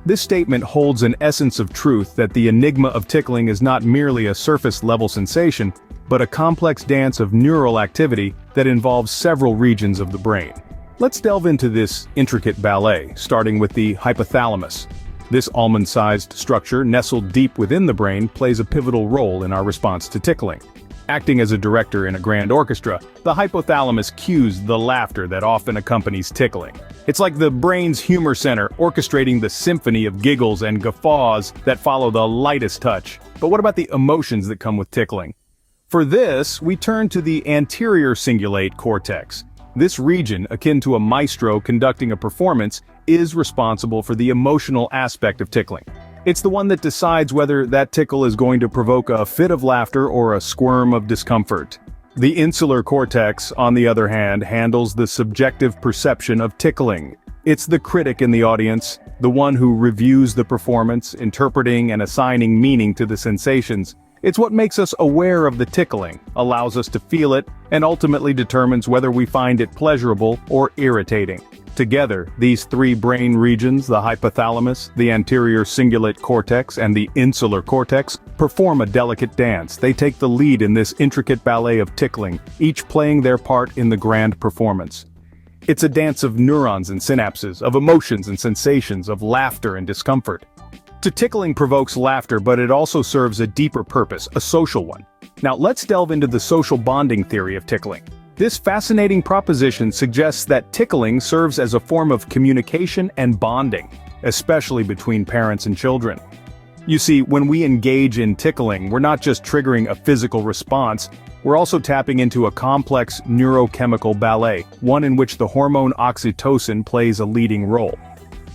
S4: This statement holds an essence of truth that the enigma of tickling is not merely a surface-level sensation, but a complex dance of neural activity that involves several regions of the brain. Let's delve into this intricate ballet, starting with the hypothalamus. This almond-sized structure, nestled deep within the brain, plays a pivotal role in our response to tickling. Acting as a director in a grand orchestra, the hypothalamus cues the laughter that often accompanies tickling. It's like the brain's humor center orchestrating the symphony of giggles and guffaws that follow the lightest touch. But what about the emotions that come with tickling? For this, we turn to the anterior cingulate cortex. This region, akin to a maestro conducting a performance, is responsible for the emotional aspect of tickling. It's the one that decides whether that tickle is going to provoke a fit of laughter or a squirm of discomfort. The insular cortex, on the other hand, handles the subjective perception of tickling. It's the critic in the audience, the one who reviews the performance, interpreting and assigning meaning to the sensations. It's what makes us aware of the tickling, allows us to feel it, and ultimately determines whether we find it pleasurable or irritating. Together, these three brain regions, the hypothalamus, the anterior cingulate cortex, and the insular cortex, perform a delicate dance. They take the lead in this intricate ballet of tickling, each playing their part in the grand performance. It's a dance of neurons and synapses, of emotions and sensations, of laughter and discomfort. Tickling provokes laughter, but it also serves a deeper purpose, a social one. Now let's delve into the social bonding theory of tickling. This fascinating proposition suggests that tickling serves as a form of communication and bonding, especially between parents and children. You see, when we engage in tickling, we're not just triggering a physical response, we're also tapping into a complex neurochemical ballet, one in which the hormone oxytocin plays a leading role.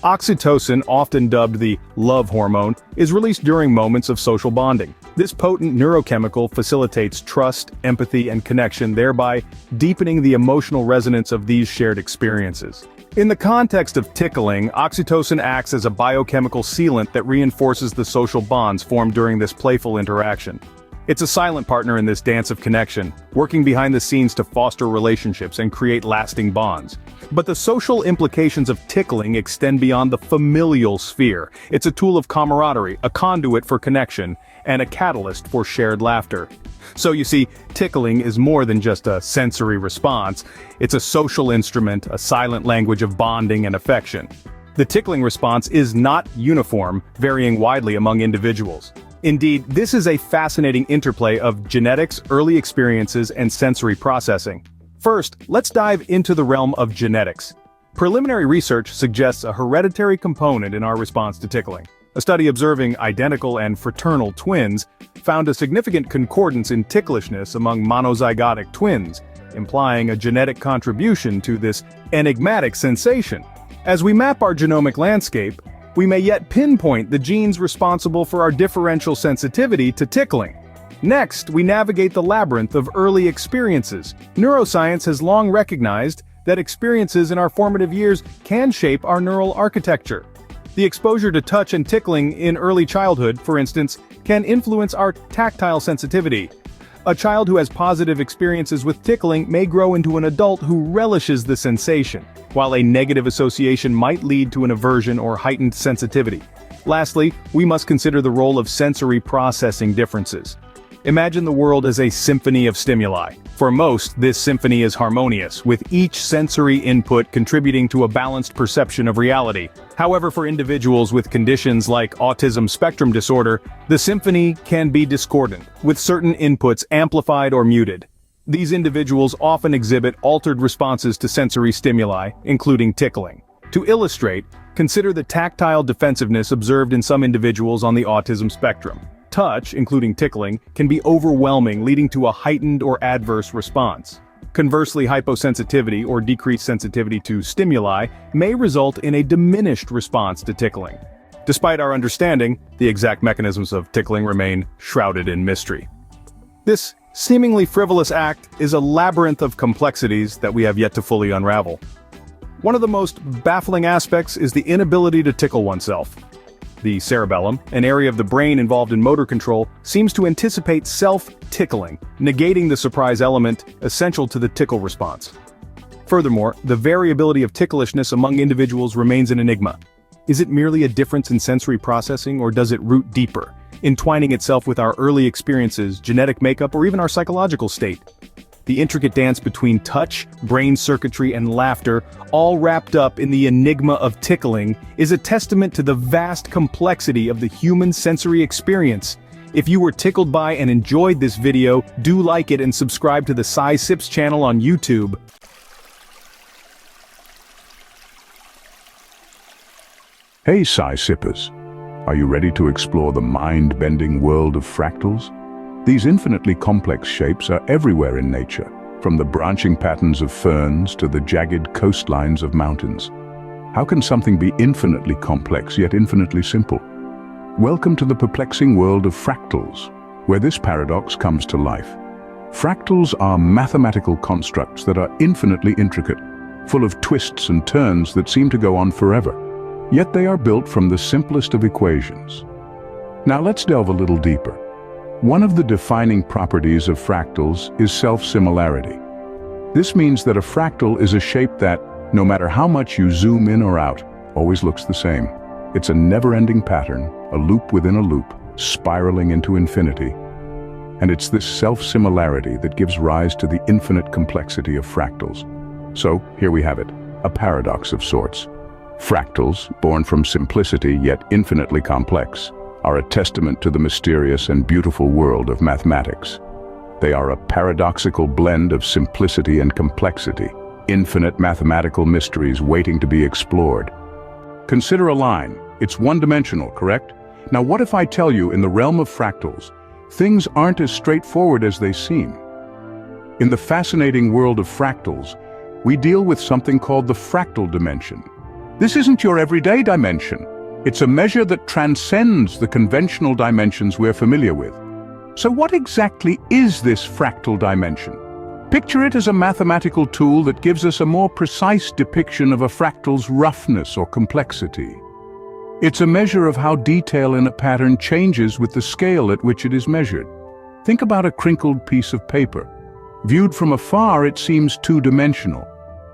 S4: Oxytocin, often dubbed the love hormone, is released during moments of social bonding. This potent neurochemical facilitates trust, empathy, and connection, thereby deepening the emotional resonance of these shared experiences. In the context of tickling, oxytocin acts as a biochemical sealant that reinforces the social bonds formed during this playful interaction. It's a silent partner in this dance of connection, working behind the scenes to foster relationships and create lasting bonds. But the social implications of tickling extend beyond the familial sphere. It's a tool of camaraderie, a conduit for connection, and a catalyst for shared laughter. So you see, tickling is more than just a sensory response. It's a social instrument, a silent language of bonding and affection. The tickling response is not uniform, varying widely among individuals. Indeed, this is a fascinating interplay of genetics, early experiences, and sensory processing. First, let's dive into the realm of genetics. Preliminary research suggests a hereditary component in our response to tickling. A study observing identical and fraternal twins found a significant concordance in ticklishness among monozygotic twins, implying a genetic contribution to this enigmatic sensation. As we map our genomic landscape, we may yet pinpoint the genes responsible for our differential sensitivity to tickling. Next, we navigate the labyrinth of early experiences. Neuroscience has long recognized that experiences in our formative years can shape our neural architecture. The exposure to touch and tickling in early childhood, for instance, can influence our tactile sensitivity. A child who has positive experiences with tickling may grow into an adult who relishes the sensation, while a negative association might lead to an aversion or heightened sensitivity. Lastly, we must consider the role of sensory processing differences. Imagine the world as a symphony of stimuli. For most, this symphony is harmonious, with each sensory input contributing to a balanced perception of reality. However, for individuals with conditions like autism spectrum disorder, the symphony can be discordant, with certain inputs amplified or muted. These individuals often exhibit altered responses to sensory stimuli, including tickling. To illustrate, consider the tactile defensiveness observed in some individuals on the autism spectrum. Touch, including tickling, can be overwhelming, leading to a heightened or adverse response. Conversely, hyposensitivity or decreased sensitivity to stimuli may result in a diminished response to tickling. Despite our understanding, the exact mechanisms of tickling remain shrouded in mystery. This seemingly frivolous act is a labyrinth of complexities that we have yet to fully unravel. One of the most baffling aspects is the inability to tickle oneself. The cerebellum, an area of the brain involved in motor control, seems to anticipate self-tickling, negating the surprise element essential to the tickle response. Furthermore, the variability of ticklishness among individuals remains an enigma. Is it merely a difference in sensory processing, or does it root deeper, entwining itself with our early experiences, genetic makeup, or even our psychological state? The intricate dance between touch, brain circuitry, and laughter, all wrapped up in the enigma of tickling, is a testament to the vast complexity of the human sensory experience. If you were tickled by and enjoyed this video, do like it and subscribe to the SciSips channel on YouTube.
S7: Hey Sci-Sippers, are you ready to explore the mind-bending world of fractals? These infinitely complex shapes are everywhere in nature, from the branching patterns of ferns to the jagged coastlines of mountains. How can something be infinitely complex yet infinitely simple? Welcome to the perplexing world of fractals, where this paradox comes to life. Fractals are mathematical constructs that are infinitely intricate, full of twists and turns that seem to go on forever. Yet they are built from the simplest of equations. Now let's delve a little deeper. One of the defining properties of fractals is self-similarity. This means that a fractal is a shape that, no matter how much you zoom in or out, always looks the same. It's a never-ending pattern, a loop within a loop, spiraling into infinity. And it's this self-similarity that gives rise to the infinite complexity of fractals. So, here we have it, a paradox of sorts. Fractals, born from simplicity yet infinitely complex, are a testament to the mysterious and beautiful world of mathematics. They are a paradoxical blend of simplicity and complexity, infinite mathematical mysteries waiting to be explored. Consider a line. It's one-dimensional, correct? Now what if I tell you in the realm of fractals, things aren't as straightforward as they seem? In the fascinating world of fractals, we deal with something called the fractal dimension. This isn't your everyday dimension. It's a measure that transcends the conventional dimensions we're familiar with. So what exactly is this fractal dimension? Picture it as a mathematical tool that gives us a more precise depiction of a fractal's roughness or complexity. It's a measure of how detail in a pattern changes with the scale at which it is measured. Think about a crinkled piece of paper. Viewed from afar, it seems two-dimensional.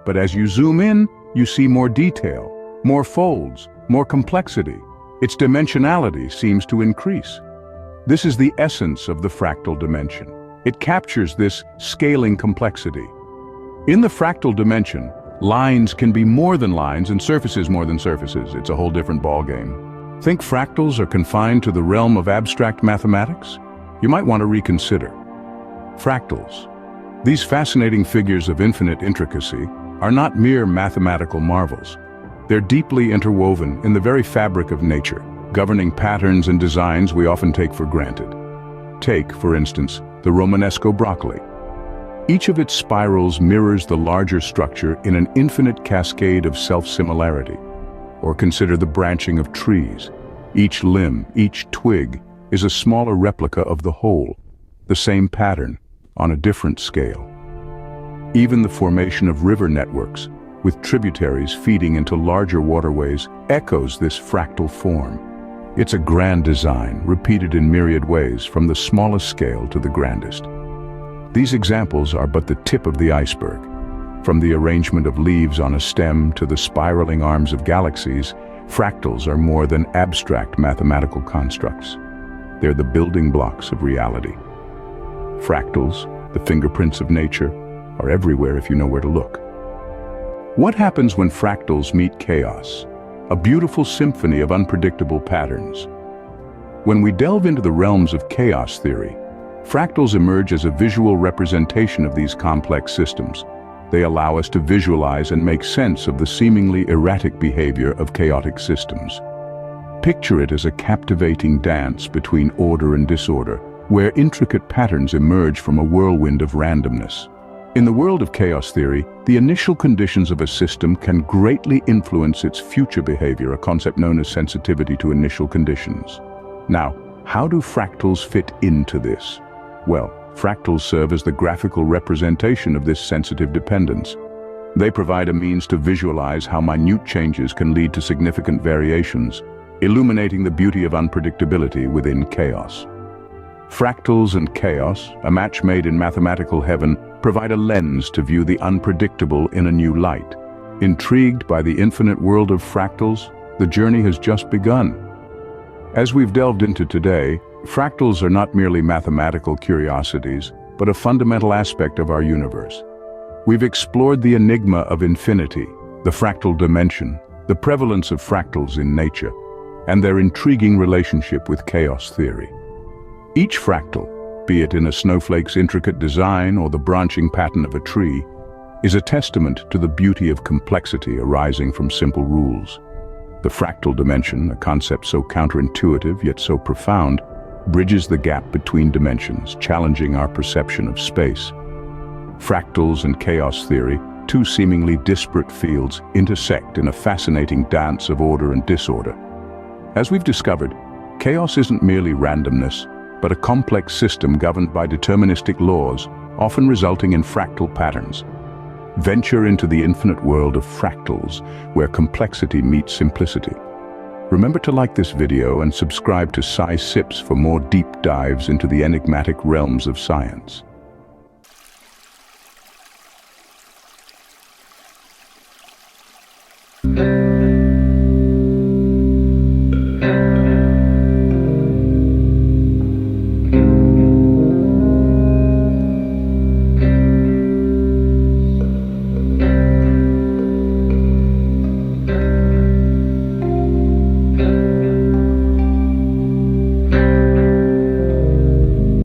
S7: But as you zoom in, you see more detail, more folds, more complexity. Its dimensionality seems to increase. This is the essence of the fractal dimension. It captures this scaling complexity. In the fractal dimension, lines can be more than lines and surfaces more than surfaces. It's a whole different ballgame. Think fractals are confined to the realm of abstract mathematics? You might want to reconsider. Fractals, these fascinating figures of infinite intricacy, are not mere mathematical marvels. They're deeply interwoven in the very fabric of nature, governing patterns and designs we often take for granted. Take, for instance, the Romanesco broccoli. Each of its spirals mirrors the larger structure in an infinite cascade of self-similarity. Or consider the branching of trees. Each limb, each twig, is a smaller replica of the whole, the same pattern, on a different scale. Even the formation of river networks, with tributaries feeding into larger waterways, echoes this fractal form. It's a grand design, repeated in myriad ways, from the smallest scale to the grandest. These examples are but the tip of the iceberg. From the arrangement of leaves on a stem to the spiraling arms of galaxies, fractals are more than abstract mathematical constructs. They're the building blocks of reality. Fractals, the fingerprints of nature, are everywhere if you know where to look. What happens when fractals meet chaos? A beautiful symphony of unpredictable patterns. When we delve into the realms of chaos theory, fractals emerge as a visual representation of these complex systems. They allow us to visualize and make sense of the seemingly erratic behavior of chaotic systems. Picture it as a captivating dance between order and disorder, where intricate patterns emerge from a whirlwind of randomness. In the world of chaos theory, the initial conditions of a system can greatly influence its future behavior, a concept known as sensitivity to initial conditions. Now, how do fractals fit into this? Well, fractals serve as the graphical representation of this sensitive dependence. They provide a means to visualize how minute changes can lead to significant variations, illuminating the beauty of unpredictability within chaos. Fractals and chaos, a match made in mathematical heaven, provide a lens to view the unpredictable in a new light. Intrigued by the infinite world of fractals, The journey has just begun. As we've delved into today, fractals are not merely mathematical curiosities, but a fundamental aspect of our universe. We've explored the enigma of infinity, the fractal dimension, the prevalence of fractals in nature, and their intriguing relationship with chaos theory. Each fractal, be it in a snowflake's intricate design or the branching pattern of a tree, is a testament to the beauty of complexity arising from simple rules. The fractal dimension, a concept so counterintuitive yet so profound, bridges the gap between dimensions, challenging our perception of space. Fractals and chaos theory, two seemingly disparate fields, intersect in a fascinating dance of order and disorder. As we've discovered, chaos isn't merely randomness, but a complex system governed by deterministic laws, often resulting in fractal patterns. Venture into the infinite world of fractals, where complexity meets simplicity. Remember to like this video and subscribe to SciSips for more deep dives into the enigmatic realms of science.